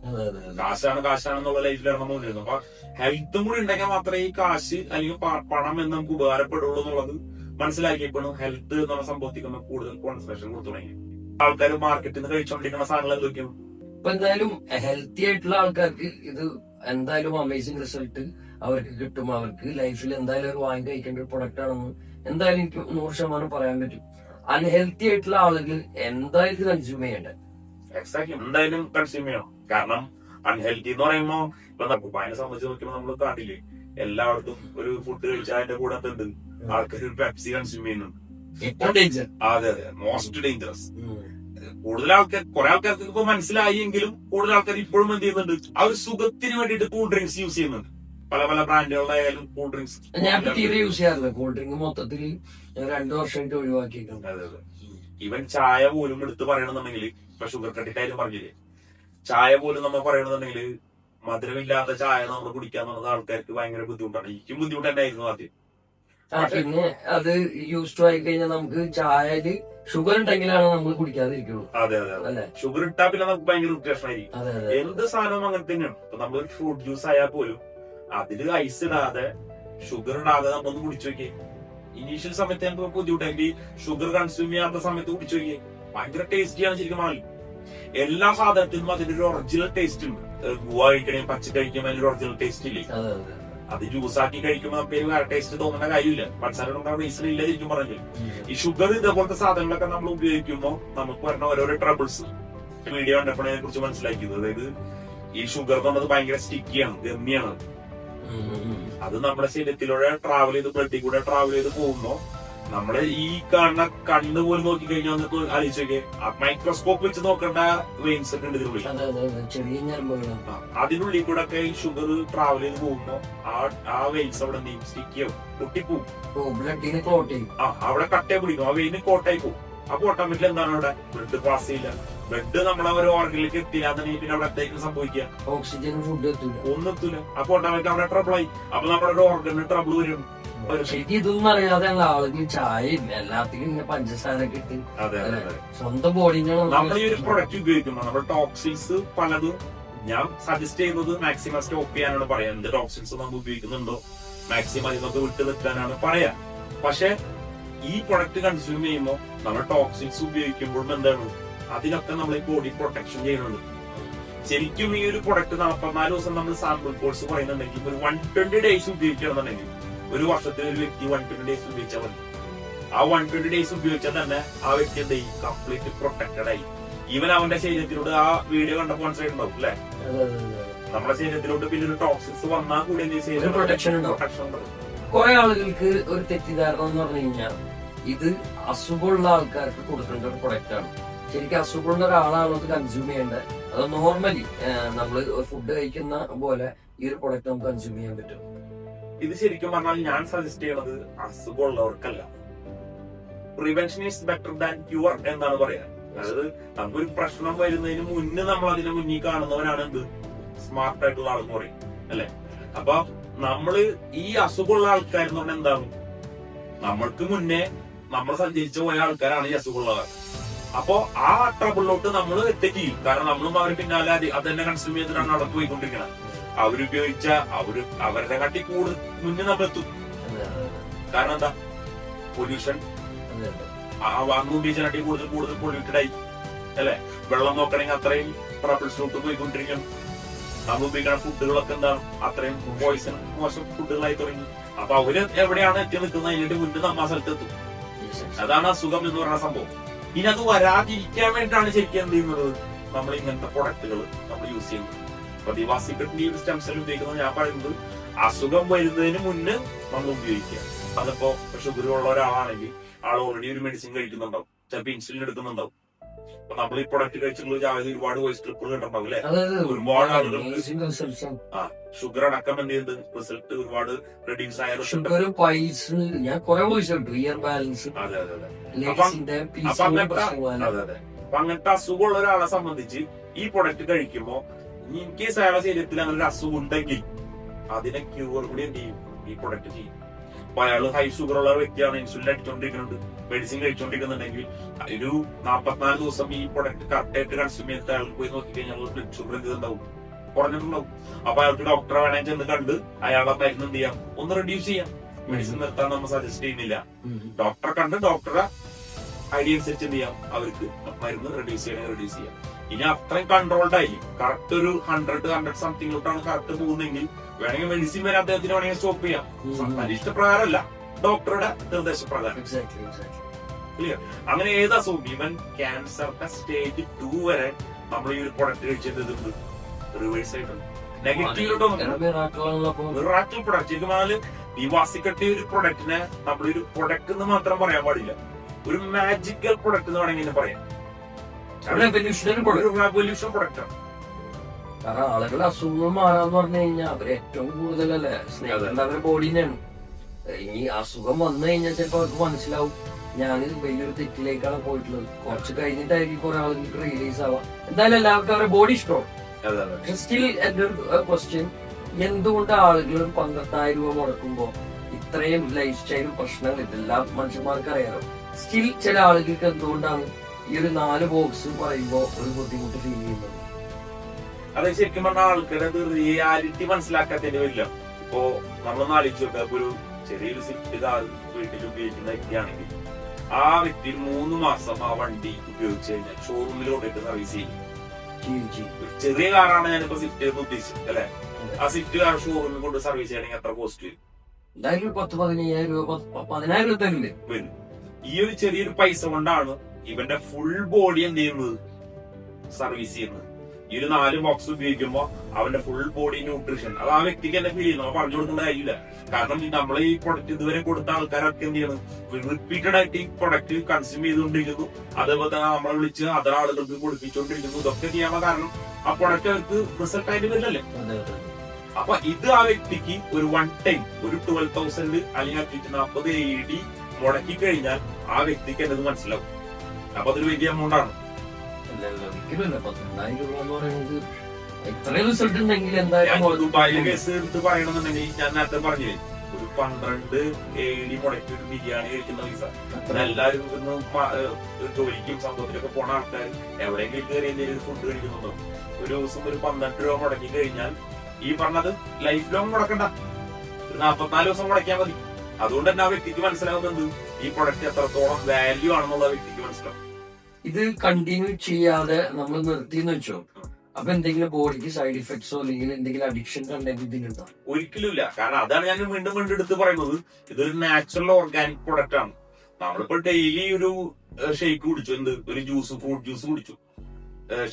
കാശാണെന്നുള്ള ലൈഫിലായിരുന്നു തോന്നിയിരുന്നു. അപ്പൊ ഹെൽത്തും കൂടി ഉണ്ടെങ്കിൽ മാത്രമേ ഈ കാശ് അല്ലെങ്കിൽ പണം എന്ന് നമുക്ക് ഉപകാരപ്പെടുള്ളൂ എന്നുള്ളത് മനസ്സിലാക്കിയപ്പോഴും ഹെൽത്ത് എന്നുള്ള സംഭവത്തിക്ക് കൂടുതൽ കോൺസെൻട്രേഷൻ കൊടുത്തു തുടങ്ങി. ആൾക്കാർ മാർക്കറ്റിൽ നിന്ന് കഴിച്ചുകൊണ്ടിരിക്കുന്ന സാധനങ്ങൾ എന്തൊക്കെയും. ഇപ്പൊ എന്തായാലും ഹെൽത്തി ആയിട്ടുള്ള ആൾക്കാർക്ക് ഇത് എന്തായാലും അമേസിംഗ് റിസൾട്ട് അവർക്ക് കിട്ടും. അവർക്ക് ലൈഫിൽ എന്തായാലും ഒരു വാങ്ങി കഴിക്കേണ്ട ഒരു പ്രൊഡക്റ്റ് ആണെന്ന് എന്തായാലും എനിക്ക് 100% പറയാൻ പറ്റും. അൺഹെൽത്തി ആയിട്ടുള്ള ആളുകൾ എന്തായാലും കൺസ്യൂം ചെയ്യേണ്ടത്. എക്സാക്ട്ലി, എന്തായാലും കൺസ്യൂം ചെയ്യണം. കാരണം അൺഹെൽത്തി എന്ന് പറയുമ്പോ ഇപ്പൊ ദുബായിനെ സംബന്ധിച്ച് നോക്കുമ്പോൾ നമ്മൾ കാണില്ലേ, എല്ലായിടത്തും ഒരു ഫുഡ് കഴിച്ചാൽ അതിന്റെ കൂടെ എന്തുണ്ട്, ആൾക്കാർ ഒരു പെപ്സി കൺസ്യൂം ചെയ്യുന്നുണ്ട്. അതെ അതെ, മോസ്റ്റ് ഡേഞ്ചറസ്. കൂടുതൽ ആൾക്കാർ, കുറെ ആൾക്കാർക്ക് ഇപ്പൊ മനസ്സിലായി എങ്കിലും കൂടുതൽ ആൾക്കാർ ഇപ്പോഴും എന്ത് ചെയ്യുന്നുണ്ട്, ആ ഒരു സുഖത്തിന് വേണ്ടിയിട്ട് കൂൾ ഡ്രിങ്ക്സ് യൂസ് ചെയ്യുന്നുണ്ട്. പല പല ബ്രാൻഡുകളായാലും കൂൾ ഡ്രിങ്ക്സ് ഞാൻ തീരെ യൂസ് ചെയ്യാറില്ല. കൂൾ ഡ്രിങ്ക് മൊത്തത്തിൽ 2 വർഷമായിട്ട് ഒഴിവാക്കിയിട്ടുണ്ട്. അതെ അതെ. ഈവൻ ചായ പോലും എടുത്ത് പറയണമെന്നുണ്ടെങ്കിൽ ഇപ്പൊ ഷുഗർ കട്ടിട്ടായാലും പറഞ്ഞില്ലേ, ചായ പോലും നമ്മൾ പറയണമെന്നുണ്ടെങ്കിൽ മധുരമില്ലാത്ത ചായ നമ്മൾ കുടിക്കാന്നുള്ളത് ആൾക്കാർക്ക് ഭയങ്കര ബുദ്ധിമുട്ടാണ്. എനിക്കും ബുദ്ധിമുട്ട് തന്നെ ആയിരുന്നു ആദ്യം. പിന്നെ അത് യൂസ് ടു ആയി കഴിഞ്ഞാൽ നമുക്ക് ചായയില് ഷുഗർ ഉണ്ടെങ്കിലാണ് നമ്മൾ കുടിക്കാതിരിക്കുള്ളൂ. അതെ അതെ അതെ. ഷുഗർ ഇട്ടാ പിന്നെ നമുക്ക് ഭയങ്കര ഇറിറ്റേഷൻ ആയിരിക്കും. എന്ത് സാധനവും അങ്ങനെ തന്നെയാണ്. ഇപ്പൊ നമ്മളൊരു ഫ്രൂട്ട് ജ്യൂസ് ആയാൽ പോലും അതില് ഐസ് ഇടാതെ ഷുഗർ ഇടാതെ നമ്മളൊന്ന് കുടിച്ചു നോക്കിയേ. ഇനീഷ്യൽ സമയത്ത് നമുക്ക് ബുദ്ധിമുട്ടായി. ഷുഗർ കൺസ്യൂം ചെയ്യാത്ത സമയത്ത് കുടിച്ചു നോക്കിയേ, ഭയങ്കര ടേസ്റ്റിയാണ് ശരിക്കും പറഞ്ഞാൽ. എല്ലാ സാധനത്തിനും അതിന്റെ ഒരു ഒറിജിനൽ ടേസ്റ്റ് ഉണ്ട്. ഗുവ കഴിക്കണേ, പച്ച കഴിക്കുമ്പോൾ അതിന്റെ ഒറിജിനൽ ടേസ്റ്റ് ഇല്ലേ. അത് ജ്യൂസ് ആക്കി കഴിക്കുമ്പോൾ നമുക്ക് വേറെ ടേസ്റ്റ് തോന്നുന്ന കാര്യമില്ല. പഞ്ചസാര റീസൺ ഇല്ല ശരിക്കും പറഞ്ഞു. ഈ ഷുഗർ ഇതേപോലത്തെ സാധനങ്ങളൊക്കെ നമ്മൾ ഉപയോഗിക്കുമ്പോൾ നമുക്ക് വരുന്ന ഓരോരോ ട്രബിൾസ് വീഡിയോ കണ്ടപ്പോൾ അതിനെ കുറിച്ച് മനസ്സിലാക്കിയത്. അതായത് ഈ ഷുഗർ എന്നുള്ളത് ഭയങ്കര സ്റ്റിക്കിയാണ്, ഗമ്മിയാണ്. അത് നമ്മുടെ ശരീരത്തിലൂടെ ട്രാവൽ ചെയ്ത് ബ്ലഡിൽ കൂടെ ട്രാവൽ ചെയ്ത് പോകുമ്പോ നമ്മള് ഈ കാണുന്ന കണ്ണ് പോലും നോക്കി കഴിഞ്ഞാൽ നമുക്ക് ആലോചിച്ചോക്കെ, മൈക്രോസ്കോപ്പ് വെച്ച് നോക്കേണ്ട വെയിൻസ് ഒക്കെ ഉണ്ട് ഇതിനുള്ളിൽ. അതിനുള്ളിൽ കൂടെ ഒക്കെ ഈ ഷുഗർ ട്രാവൽ ചെയ്ത് പോകുമ്പോ ആ വെയിൻസ് അവിടെ സ്റ്റിക്കിയോ പൊട്ടിപ്പോവും. അവിടെ കട്ടയെ പിടിക്കും, ആ വെയിന് കോട്ടായി പോകും. അപ്പൊ ഓട്ടോമാറ്റിക്കലി എന്താണ് അവിടെ ബ്ലഡ് പാസ് ചെയ്യില്ല, ബ്ലഡ് നമ്മളെ ഒരു ഓർഗനിലേക്ക് എത്തില്ലാന്നുണ്ടെങ്കിൽ പിന്നെ അവിടെ എത്തേക്കും സംഭവിക്കുക ഓക്സിജൻ ഫുഡ് എത്തൂല, ഒന്നും എത്തൂല. അപ്പൊ ഓട്ടോമാറ്റിക് അവിടെ ട്രബിൾ ആയി. അപ്പൊ നമ്മുടെ ഒരു ഓർഗന് ട്രബിൾ വരും. ശരിക്കും ഇതൊന്നും അറിയാതെ ആളുകൾ ചായയും എല്ലാത്തിനും ഇങ്ങനെ പഞ്ചസാര ഒക്കെ ഇട്ട് അതെ അതെ അതെ. സ്വന്തം ബോഡിനെ നമ്മൾ ഈ ഒരു പ്രൊഡക്റ്റ് ഉപയോഗിക്കുമ്പോൾ നമ്മുടെ ടോക്സിൻസ് പലതും ഞാൻ സജസ്റ്റ് ചെയ്യുന്നത് മാക്സിമം സ്റ്റോപ്പ് ചെയ്യാനാണ് പറയാ. എന്ത് ടോക്സിൻസ് നമ്മൾ ഉപയോഗിക്കുന്നുണ്ടോ മാക്സിമം ഇതൊക്കെ വിട്ടു നിൽക്കാനാണ് പറയാ. പക്ഷെ ഈ പ്രൊഡക്റ്റ് കൺസ്യൂം ചെയ്യുമ്പോൾ നമ്മൾ ടോക്സിൻസ് ഉപയോഗിക്കുമ്പോഴും എന്താണ് അതിനൊക്കെ നമ്മൾ ഈ ബോഡി പ്രൊട്ടക്ഷൻ ചെയ്യുന്നുണ്ട്. ശരിക്കും ഈ ഒരു പ്രൊഡക്റ്റ് 44 ദിവസം നമ്മൾ സാമ്പിൾ കോഴ്സ് പറയുന്നുണ്ടെങ്കിൽ ഒരു 120 ഡേയ്സ് ഉപയോഗിക്കണമെന്നുണ്ടെങ്കിൽ ഒരു വർഷത്തിൽ ഒരു വ്യക്തി 120 ഡേയ്സ് ഉപയോഗിച്ചാൽ മതി. ആ 120 ഡേയ്സ് ഉപയോഗിച്ചാൽ തന്നെ ആ വ്യക്തി എന്ത് ചെയ്യും, കംപ്ലീറ്റ് പ്രൊട്ടക്റ്റഡ് ആയി. ഈവൻ അവന്റെ ശരീരത്തിലൂടെ ആ വീഡിയോ കണ്ടപ്പോൾ മനസ്സിലായിട്ടുണ്ടാവും അല്ലെ, നമ്മുടെ ശരീരത്തിലോട്ട് പിന്നെ ഒരു ടോക്സിൻസ് വന്നാൽ കൂടി പ്രൊട്ടക്ഷൻ ഉണ്ടാവും. കുറെ ആളുകൾക്ക് ഒരു തെറ്റിദ്ധാരണ എന്ന് പറഞ്ഞു കഴിഞ്ഞാൽ ഇത് അസുഖമുള്ള ആൾക്കാർക്ക് കൊടുക്കേണ്ട ഒരു പ്രൊഡക്റ്റ് ആണ്. ശരിക്കും അസുഖമുള്ള ഒരാളാണോ ഇത് കൺസ്യൂം ചെയ്യേണ്ടത്, അത് നോർമലി നമ്മൾ ഫുഡ് കഴിക്കുന്ന പോലെ ഈ ഒരു പ്രൊഡക്റ്റ് നമുക്ക് കൺസ്യൂം ചെയ്യാൻ പറ്റും? ഇത് ശരിക്കും പറഞ്ഞാൽ ഞാൻ സജസ്റ്റ് ചെയ്യുന്നത് അസുഖമുള്ളവർക്കല്ല. Prevention is better than cure എന്നാണ് പറയാ. അതായത് നമുക്കൊരു പ്രശ്നം വരുന്നതിന് മുന്നേ നമ്മൾ അതിനെ മുന്നിൽ കാണുന്നവരാണ് എന്ത് സ്മാർട്ട് ആയിട്ടുള്ള ആളെന്ന് പറയും അല്ലെ. അപ്പൊ നമ്മള് ഈ അസുഖമുള്ള ആൾക്കാരെന്ന് പറഞ്ഞാൽ എന്താണ്, നമ്മൾക്ക് മുന്നേ നമ്മൾ സഞ്ചരിച്ചു പോയ ആൾക്കാരാണ് ഈ അസുഖമുള്ളവർ. അപ്പോ ആ ട്രബിളിലോട്ട് നമ്മൾ എത്തിക്കും. കാരണം നമ്മളും അവർ പിന്നാലെ അത് തന്നെ കൺസ്യൂം ചെയ്തിട്ടാണ് അവിടെ പോയിക്കൊണ്ടിരിക്കുന്നത്. അവരുപയോഗിച്ച അവരുടെ കാട്ടി കൂടുതൽ മുന്നേ നമ്മൾ എത്തും. കാരണം എന്താ, പൊല്യൂഷൻ അന്ന് ഉപയോഗിച്ചാൽ കൂടുതൽ പൊല്യൂട്ടഡ് ആയി അല്ലെ. വെള്ളം നോക്കണമെങ്കിൽ അത്രയും ട്രബിൾസിലോട്ട് പോയിക്കൊണ്ടിരിക്കണം. നമ്മൾ ഉപയോഗിക്കുന്ന ഫുഡുകളൊക്കെ എന്താണ് അത്രയും പോയിസൺ മോശം ഫുഡുകളായി തുടങ്ങി. അപ്പൊ അവര് എവിടെയാണ് എത്തി നിൽക്കുന്നത് അതിന്റെ മുന്നേ നമ്മ ആ സ്ഥലത്ത് എത്തും. അതാണ് അസുഖം എന്ന് പറയുന്ന സംഭവം. ഇനി അത് വരാതിരിക്കാൻ വേണ്ടിയിട്ടാണ് ശരിക്കും എന്ത് ചെയ്യുന്നത്, നമ്മൾ ഇങ്ങനത്തെ പ്രൊഡക്റ്റുകൾ നമ്മൾ യൂസ് ചെയ്യുന്നത്. അപ്പൊ ദിവാസിക്കട്ടിന്റെ ഈ സ്റ്റെം സെൽ ഉപയോഗിക്കുന്നത് ഞാൻ പറയുന്നത് അസുഖം വരുന്നതിന് മുന്നേ നമ്മൾ ഉപയോഗിക്കുക. അതിപ്പോ ഷുഗർ ഉള്ള ഒരാളാണെങ്കിൽ ആൾ ഓൾറെഡി ഒരു മെഡിസിൻ കഴിക്കുന്നുണ്ടാവും, ചിലപ്പോൾ ഇൻസുലിൻ എടുക്കുന്നുണ്ടാവും. അപ്പൊ നമ്മൾ ഈ പ്രൊഡക്റ്റ് കഴിച്ചിട്ടുള്ള ജാതി ഒരുപാട് വോയിസ് ട്രിപ്പുകൾ ഉണ്ടാവും അല്ലെ. ഒരുപാട് ആളുകൾക്ക് ഷുഗർ അടക്കം എന്ത് ചെയ്ത് റിസൾട്ട് ഒരുപാട് റെഡ്യൂസ് ആയ ഞാൻ കുറെ ഇയർ ബാലൻസ്. അതെ അതെ അതെ. അപ്പൊ അങ്ങനത്തെ അസുഖമുള്ള ഒരാളെ സംബന്ധിച്ച് ഈ പ്രൊഡക്റ്റ് കഴിക്കുമ്പോ ഇൻ കേസ് അയാളുടെ ശരീരത്തിൽ അങ്ങനെ ഒരു അസുഖം ഉണ്ടെങ്കിൽ അതിനെ ക്യൂർ കൂടി എന്ത് ചെയ്യും, ഈ പ്രൊഡക്റ്റ് ചെയ്യും. അപ്പൊ അയാള് ഹൈ ഷുഗർ ഉള്ള വ്യക്തിയാണ്, ഇൻസുലിൻ അടിച്ചുകൊണ്ടിരിക്കുന്നുണ്ട്, മെഡിസിൻ കഴിച്ചുകൊണ്ടിരിക്കുന്നുണ്ടെങ്കിൽ ഒരു 44 ദിവസം ഈ പ്രൊഡക്റ്റ് കറക്റ്റ് ആയിട്ട് കൺസ്യൂം ചെയ്തിട്ട് അയാൾക്ക് പോയി നോക്കിക്കഴിഞ്ഞാൽ ബ്ലഡ് ഷുഗർ എന്ത് ഉണ്ടാവും, കുറഞ്ഞിട്ടുണ്ടാവും. അപ്പൊ അയാൾക്ക് ഡോക്ടറെ വേണമെങ്കിൽ ചെന്ന് കണ്ട് അയാളെ മരുന്ന് എന്ത് ചെയ്യാം, ഒന്ന് റെഡ്യൂസ് ചെയ്യാം. മെഡിസിൻ നിർത്താൻ നമ്മൾ സജസ്റ്റ് ചെയ്യുന്നില്ല. ഡോക്ടറെ കണ്ട് ഡോക്ടറെ ഐഡിയ അനുസരിച്ച് എന്ത് ചെയ്യാം, അവർക്ക് മരുന്ന് റെഡ്യൂസ് ചെയ്യണമെങ്കിൽ റെഡ്യൂസ് ചെയ്യാം. ഇനി അത്രയും കൺട്രോൾഡ് ആയി കറക്റ്റ് ഒരു 100 സംതിങ്ങിലോട്ടാണ് കറക്റ്റ് പോകുന്നതെങ്കിൽ വേണമെങ്കിൽ മെഡിസിൻ വരെ അദ്ദേഹത്തിന് വേണമെങ്കിൽ സ്റ്റോപ്പ് ചെയ്യാം. ഇഷ്ടപ്രകാരമല്ല, ഡോക്ടറുടെ നിർദ്ദേശപ്രകാരം. ക്ലിയർ? അങ്ങനെ ഏത് അസുഖം, ഈവൻ ക്യാൻസറിന്റെ സ്റ്റേജ് 2 വരെ നമ്മൾ ഈ ഒരു പ്രൊഡക്റ്റ് കഴിച്ചത് റിവേഴ്സ് ആയിട്ടുണ്ട്. നെഗറ്റീവിലോട്ടൊന്നും പ്രൊഡക്റ്റ് ശരിക്കും പറഞ്ഞാല് ദിവാസിക്കട്ടി ഒരു പ്രൊഡക്റ്റിനെ നമ്മളൊരു പ്രൊഡക്റ്റ് എന്ന് മാത്രം പറയാൻ പാടില്ല, ഒരു മാജിക്കൽ പ്രൊഡക്റ്റ് എന്ന് വേണമെങ്കിൽ പറയാം. പൊല്യൂഷൻ പ്രൊഡക്റ്റ് ആണ്. കാരണം ആളുകളുടെ അസുഖങ്ങൾ മാറാന്ന് പറഞ്ഞു കഴിഞ്ഞാൽ അവര് ഏറ്റവും കൂടുതലല്ലേ സ്നേഹിക്കുന്നത് അവരുടെ ബോഡീനെയാണ്. ഇനി അസുഖം വന്നു കഴിഞ്ഞാൽ ചിലപ്പോ അവർക്ക് മനസ്സിലാവും ഞാൻ വലിയൊരു തെറ്റിലേക്കാണ് പോയിട്ടുള്ളത്. കുറച്ച് കഴിഞ്ഞിട്ടായിരിക്കും കുറെ ആളുകൾക്ക് റിയലൈസ് ആവാം. എന്തായാലും എല്ലാവർക്കും അവരുടെ ബോഡി ഇഷ്ടമാണ്. സ്റ്റിൽ എന്റെ ഒരു ക്വസ്റ്റ്യൻ, എന്തുകൊണ്ട് ആളുകൾ 12,000 രൂപ മുടക്കുമ്പോ ഇത്രയും ലൈഫ് സ്റ്റൈൽ പ്രശ്നങ്ങൾ ഇതെല്ലാം മനുഷ്യന്മാർക്ക് അറിയാലോ, സ്റ്റിൽ ചില ആളുകൾക്ക് എന്തുകൊണ്ടാണ് ഈ ഒരു 4 ബോക്സ് പറയുമ്പോ ഒരു ബുദ്ധിമുട്ട് ഫീൽ ചെയ്യുന്നത്? അത് ശരിക്കും പറഞ്ഞ ആൾക്കാരുടെ റിയാലിറ്റി മനസ്സിലാക്കാത്തതിന്റെ വരില്ല. ഇപ്പോ നമ്മളൊന്ന് ആലോചിച്ച് നോക്കാം, ഒരു ചെറിയൊരു സ്വിഫ്റ്റ് കാർ വീട്ടിൽ ഉപയോഗിക്കുന്ന വ്യക്തിയാണെങ്കിൽ ആ വ്യക്തി 3 മാസം ആ വണ്ടി ഉപയോഗിച്ച് കഴിഞ്ഞാൽ ഷോറൂമിലോട്ട് സർവീസ് ചെയ്യും. ചെറിയ കാറാണ് ഞാനിപ്പോ സ്വിഫ്റ്റ് ഉദ്ദേശിച്ചത് അല്ലെ. ആ സ്വിഫ്റ്റ് കാർ ഷോറൂമിൽ കൊണ്ട് സർവീസ് ചെയ്യണമെങ്കിൽ എത്ര കോസ്റ്റ് വരും? എന്തായാലും 10,000-15,000 രൂപ 10,000 രൂപ തരില്ലേ വരും. ഈ ഒരു ചെറിയൊരു പൈസ കൊണ്ടാണ് ഇവന്റെ ഫുൾ ബോഡി എന്ത് ചെയ്യുന്നത്, സർവീസ് ചെയ്യുന്നത്. ഈ ഒരു 4 ബോക്സ് ഉപയോഗിക്കുമ്പോ അവന്റെ ഫുൾ ബോഡി ന്യൂട്രീഷൻ അത് ആ വ്യക്തിക്ക് തന്നെ ഫീൽ ചെയ്യുന്നു. നമ്മൾ പറഞ്ഞു കൊടുക്കേണ്ട കാര്യമില്ല. കാരണം നമ്മൾ ഈ പ്രൊഡക്റ്റ് ഇതുവരെ കൊടുത്ത ആൾക്കാരൊക്കെ എന്ത് ചെയ്യുന്നു, റിപ്പീറ്റഡ് ആയിട്ട് ഈ പ്രൊഡക്റ്റ് കൺസ്യൂം ചെയ്തുകൊണ്ടിരിക്കുന്നു. അതേപോലെ തന്നെ നമ്മളെ വിളിച്ച് അതർ ആളുകൾക്ക് കൊടുപ്പിച്ചുകൊണ്ടിരിക്കുന്നു. ഇതൊക്കെ ചെയ്യാനുള്ള കാരണം ആ പ്രൊഡക്റ്റ് അവർക്ക് റിസൾട്ട് ആയിട്ട് വരില്ലല്ലേ. അപ്പൊ ഇത് ആ വ്യക്തിക്ക് ഒരു 1 ടൈം ഒരു 12,000 അല്ലെങ്കിൽ 40 AED മുടക്കി കഴിഞ്ഞാൽ ആ വ്യക്തിക്ക് എന്നത് മനസ്സിലാവും. അപ്പൊ അതൊരു വലിയ എമൗണ്ട് ആണ്. ഒരിക്കലുമില്ല. 12,000 രൂപ എന്ന് പറയുന്നത് ഇത്രയും റിസൾട്ട് ഉണ്ടെങ്കിൽ എന്തായാലും ദുബായിലെ കേസ് എടുത്ത് പറയണമെന്നുണ്ടെങ്കിൽ ഞാൻ നേരത്തെ പറഞ്ഞില്ലേ, ഒരു 12 AED മുടക്കി ഒരു ബിരിയാണി കഴിക്കുന്ന പൈസ. എല്ലാവരും ജോലിക്കും സംഭവത്തിലൊക്കെ പോണ ആൾക്കാർ എവിടെയെങ്കിലും കയറി എന്തെങ്കിലും ഫുഡ് കഴിക്കുന്നുണ്ടോ? ഒരു ദിവസം ഒരു 12 രൂപ മുടക്കി കഴിഞ്ഞാൽ ഈ പറഞ്ഞത് ലൈഫ് ലോങ് മുടക്കണ്ട, ഒരു 44 ദിവസം മുടക്കിയാൽ മതി. അതുകൊണ്ട് തന്നെ ആ വ്യക്തിക്ക് മനസ്സിലാവുന്നത് ഈ പ്രൊഡക്റ്റ് എത്രത്തോളം വാല്യൂ ആണെന്നുള്ള വ്യക്തിക്ക് മനസ്സിലാവും. ഇത് കണ്ടിന്യൂ ചെയ്യാതെ നമ്മൾ നിർത്തിയെന്ന് വെച്ചോ, അപ്പൊ എന്തെങ്കിലും ബോഡിക്ക് സൈഡ് ഇഫക്ട്സോ അല്ലെങ്കിൽ എന്തെങ്കിലും അഡിക്ഷൻ കണ്ടെങ്കിൽ ഇതിനുണ്ടോ? ഒരിക്കലും ഇല്ല. കാരണം അതാണ് ഞാൻ വീണ്ടും വീണ്ടും എടുത്ത് പറയുന്നത്, ഇതൊരു നാച്ചുറൽ ഓർഗാനിക് പ്രൊഡക്റ്റ് ആണ്. നമ്മളിപ്പോ ഡെയിലി ഒരു ഷേക്ക് കുടിച്ചു, ഒരു ജ്യൂസ്, ഫ്രൂട്ട് ജ്യൂസ് കുടിച്ചു,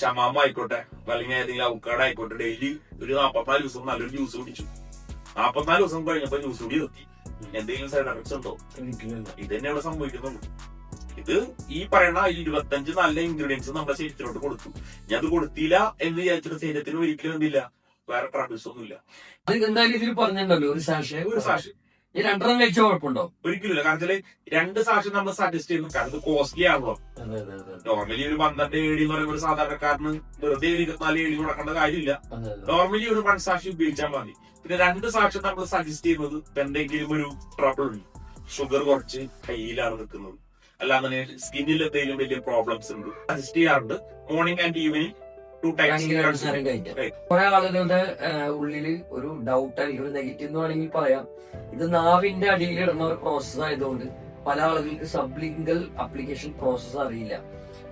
ഷമാമ ആയിക്കോട്ടെ അല്ലെങ്കിൽ ഏതെങ്കിലും അവക്കാട് ആയിക്കോട്ടെ, ഡെയിലി ഒരു 44 ദിവസം നല്ലൊരു ജ്യൂസ് കുടിച്ചു. 44 ദിവസം കഴിഞ്ഞപ്പോ ജ്യൂസ് കൂടി നിർത്തി. എന്തെങ്കിലും സൈഡ് എഫക്ട്സ് ഉണ്ടോ? ഇത് തന്നെയാണ് സംഭവിക്കുന്നുള്ളൂ. ഇത് ഈ പറയുന്ന 25 നല്ല ഇൻഗ്രീഡിയൻസ് നമ്മുടെ ശരീരത്തിലോട്ട് കൊടുത്തു. ഞാൻ അത് കൊടുത്തില്ല എന്ന് വിചാരിച്ചിട്ട് ശരീരത്തിന് ഒരിക്കലും എന്തില്ല, വേറെ ട്രബിൾസ് ഒന്നുമില്ല. അത് എന്തായാലും ഇതിൽ പറഞ്ഞിട്ടുണ്ടല്ലോ ഒരു സാഷ് ഈ 2 കഴിച്ച കുഴപ്പമുണ്ടോ? ഒരിക്കലും. കാരണം 2 സാക്ഷി നമ്മൾ സജസ്റ്റ് ചെയ്യുന്നു. കാരണം ഇത് കോസ്റ്റ്ലി ആണല്ലോ. നോർമലി ഒരു 12 AED എന്ന് പറയുമ്പോൾ ഒരു സാധാരണക്കാരന് വെറുതെ 24 AED മുടക്കേണ്ട കാര്യമില്ല. നോർമലി ഒരു 1 സാക്ഷി ഉപയോഗിച്ചാൽ മതി. പിന്നെ 2 സാക്ഷി നമ്മൾ സജസ്റ്റ് ചെയ്യുന്നത് എന്തെങ്കിലും ഒരു ട്രബിൾ ഉണ്ട്, ഷുഗർ കുറച്ച് ഹൈയിലാണ് നിൽക്കുന്നത്, അല്ലാതെ സ്കിന്നിൽ എന്തെങ്കിലും വലിയ പ്രോബ്ലംസ് ഉണ്ട്, സജസ്റ്റ് ചെയ്യാറുണ്ട്. Morning and evening 2 times. കുറെ ആളുകളുടെ ഉള്ളില് ഒരു ഡൗട്ട് ആയിരിക്കും, ഒരു നെഗറ്റീവ് എന്ന് വേണമെങ്കിൽ പറയാം. ഇത് നാവിന്റെ അടിയിൽ ഇടുന്ന ഒരു പ്രോസസ് ആയതുകൊണ്ട് പല ആളുകൾക്ക് സബ്ലിംഗൽ അപ്ലിക്കേഷൻ പ്രോസസ് അറിയില്ല.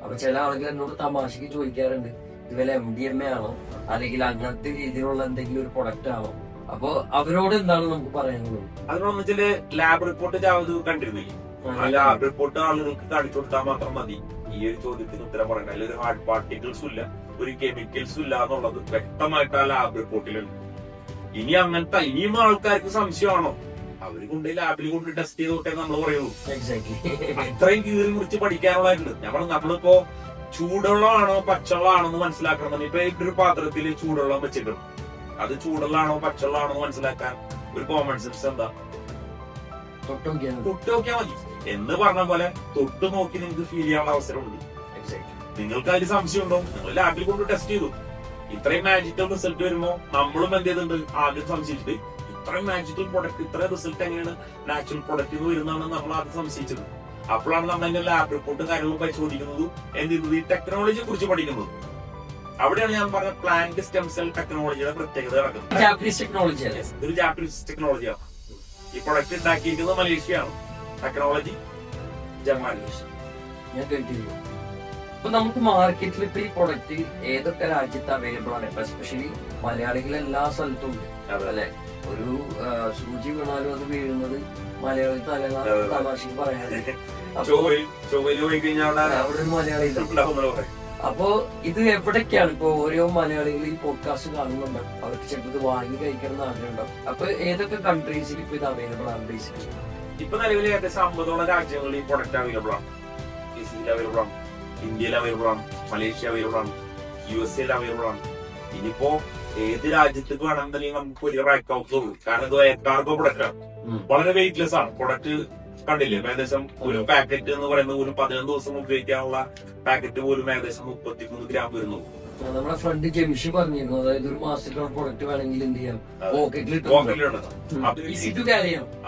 അപ്പൊ ചില ആളുകൾ എന്നോട് തമാശക്ക് ചോദിക്കാറുണ്ട്, ഇതുപോലെ MDMA ആണോ അല്ലെങ്കിൽ അങ്ങനത്തെ രീതിയിലുള്ള എന്തെങ്കിലും ഒരു പ്രൊഡക്റ്റ് ആണോ? അപ്പൊ അവരോട് എന്താണ് നമുക്ക് പറയാനുള്ളത്? അതിനോട് വെച്ചാല് ലാബ് റിപ്പോർട്ട് ജാവത് കണ്ടിരുന്നില്ലേ? ആ ലാബ് റിപ്പോർട്ട് ആളുകൾക്ക് കാണിച്ചു കൊടുത്താൽ മാത്രം മതി ഈ ഒരു ചോദ്യത്തിന് ഉത്തരം പറയണ്ട. അതിലൊരു ഹാർഡ് പാർട്ടിക്കിൾസും ഇല്ല, ഒരു കെമിക്കൽസും ഇല്ല എന്നുള്ളത് വ്യക്തമായിട്ട് ആ ലാബ് റിപ്പോർട്ടിലുണ്ട്. ഇനിയും ആൾക്കാർക്ക് സംശയമാണോ, അവര് കൊണ്ട് ലാബിൽ കൊണ്ട് ടെസ്റ്റ് ചെയ്തോട്ടെ നമ്മൾ പറയുള്ളൂ. അത്രയും കീറി മുറിച്ച് പഠിക്കാനുള്ളതായിട്ടുണ്ട്. ഞാൻ പറഞ്ഞു, നമ്മളിപ്പോ ചൂടുവെള്ളമാണോ പച്ചവെള്ളമാണോ എന്ന് മനസ്സിലാക്കണം. ഇപ്പൊ ഒരു പാത്രത്തിൽ ചൂടുവെള്ളം വെച്ചിട്ടുണ്ട്, അത് ചൂടുവെള്ളമാണോ പച്ചവെള്ളമാണോ എന്ന് മനസ്സിലാക്കാൻ ഒരു കോമൺ സെൻസ് എന്താ? തൊട്ട് നോക്കിയാൽ മതി. എന്ന് പറഞ്ഞ പോലെ തൊട്ട് നോക്കി നിങ്ങൾക്ക് ഫീൽ ചെയ്യാനുള്ള അവസരമുണ്ട്. നിങ്ങൾക്ക് അതിൽ സംശയമുണ്ടോ? നിങ്ങൾ ലാബിൽ കൊണ്ട് ടെസ്റ്റ് ചെയ്തു, ഇത്രയും മാജിക്കൽ റിസൾട്ട് വരുമ്പോ നമ്മളും എന്ത് ചെയ്തിട്ടുണ്ട്, ആദ്യം സംശയിച്ചിട്ട് ഇത്രയും മാജിക്കൽ പ്രൊഡക്റ്റ്, ഇത്രയും റിസൾട്ട് എങ്ങനെയാണ് നാച്ചുറൽ പ്രൊഡക്റ്റ് വരുന്നതാണ് നമ്മൾ ആദ്യം സംശയിച്ചത്. അപ്പോഴാണ് നമ്മൾ അതിന്റെ ലാബ് റിപ്പോർട്ടും കാര്യങ്ങളും പരിശോധിക്കുന്നതും എന്ത് ഈ ടെക്നോളജിയെ കുറിച്ച് പഠിക്കുന്നത്. അവിടെയാണ് ഞാൻ പറഞ്ഞ പ്ലാന്റ് സ്റ്റെം സെൽ ടെക്നോളജിയുടെ പ്രത്യേകത നടക്കുന്നത്. ഇതൊരു ജാപ്പനീസ് ടെക്നോളജിയാണ്. ഈ പ്രൊഡക്റ്റ് ഉണ്ടാക്കിയിരിക്കുന്നത് മലേഷ്യയാണ്, ടെക്നോളജി ജർമ്മനി. ഞാൻ കേട്ടിരുന്നു. അപ്പൊ നമുക്ക് മാർക്കറ്റിൽ ഇപ്പൊ ഈ പ്രൊഡക്റ്റ് ഏതൊക്കെ രാജ്യത്ത് അവൈലബിൾ ആണ്? എസ്പെഷ്യലി മലയാളികൾ എല്ലാ സ്ഥലത്തും ഉണ്ട് അല്ലെ? ഒരു സൂചി വീണാലും അത് വീഴുന്നത് മലയാളി തമാശക്ക് പറയാതെ അവിടെ ഒരു മലയാളി ഇല്ല. അപ്പോ ഇത് എവിടേക്കാണ് ഇപ്പൊ ഓരോ മലയാളികൾ ഈ പോഡ്കാസ്റ്റ് കാണുന്നുണ്ട്, അവർക്ക് ചിലപ്പോൾ ഇത് വാങ്ങി കഴിക്കണം എന്ന് ആഗ്രഹമുണ്ടാവും. അപ്പൊ ഏതൊക്കെ കൺട്രീസിൽ ഇപ്പൊ ഇത് അവൈലബിൾ ആണ്? ബേസിക്കലി ഇപ്പൊ നിലവിൽ ഏകദേശം 50ഓളം രാജ്യങ്ങളിൽ ഈ പ്രൊഡക്റ്റ് അവൈലബിൾ ആണ്. അവൈലബിൾ ആണ്, ഇന്ത്യയിൽ അവൈലബിൾ ആണ്, മലേഷ്യ അവൈലബിൾ ആണ്, USA അവൈലബിൾ ആണ്. ഇനിയിപ്പോ ഏത് രാജ്യത്തേക്ക് വേണമെന്നുണ്ടെങ്കിൽ നമുക്ക് ഒരു റാക്ക് ഔട്ടുള്ളൂ. കാരണം ഇത് കാർഗോ പ്രൊഡക്റ്റ് ആണ്, വളരെ വെയിറ്റ്ലെസ് ആണ്. പ്രൊഡക്റ്റ് കണ്ടില്ലേ, ഏകദേശം ഒരു പാക്കറ്റ് എന്ന് പറയുന്നത് ഒരു 15 ദിവസം ഉപയോഗിക്കാനുള്ള പാക്കറ്റ് പോലും ഏകദേശം 33 ഗ്രാം വരുന്നു. നമ്മുടെ ഫ്രണ്ട് ജംഷി പറഞ്ഞിരുന്നു, അതായത് ഒരു മാസത്തിലുള്ള പ്രൊഡക്റ്റ് വേണമെങ്കിൽ എന്ത് ചെയ്യാം,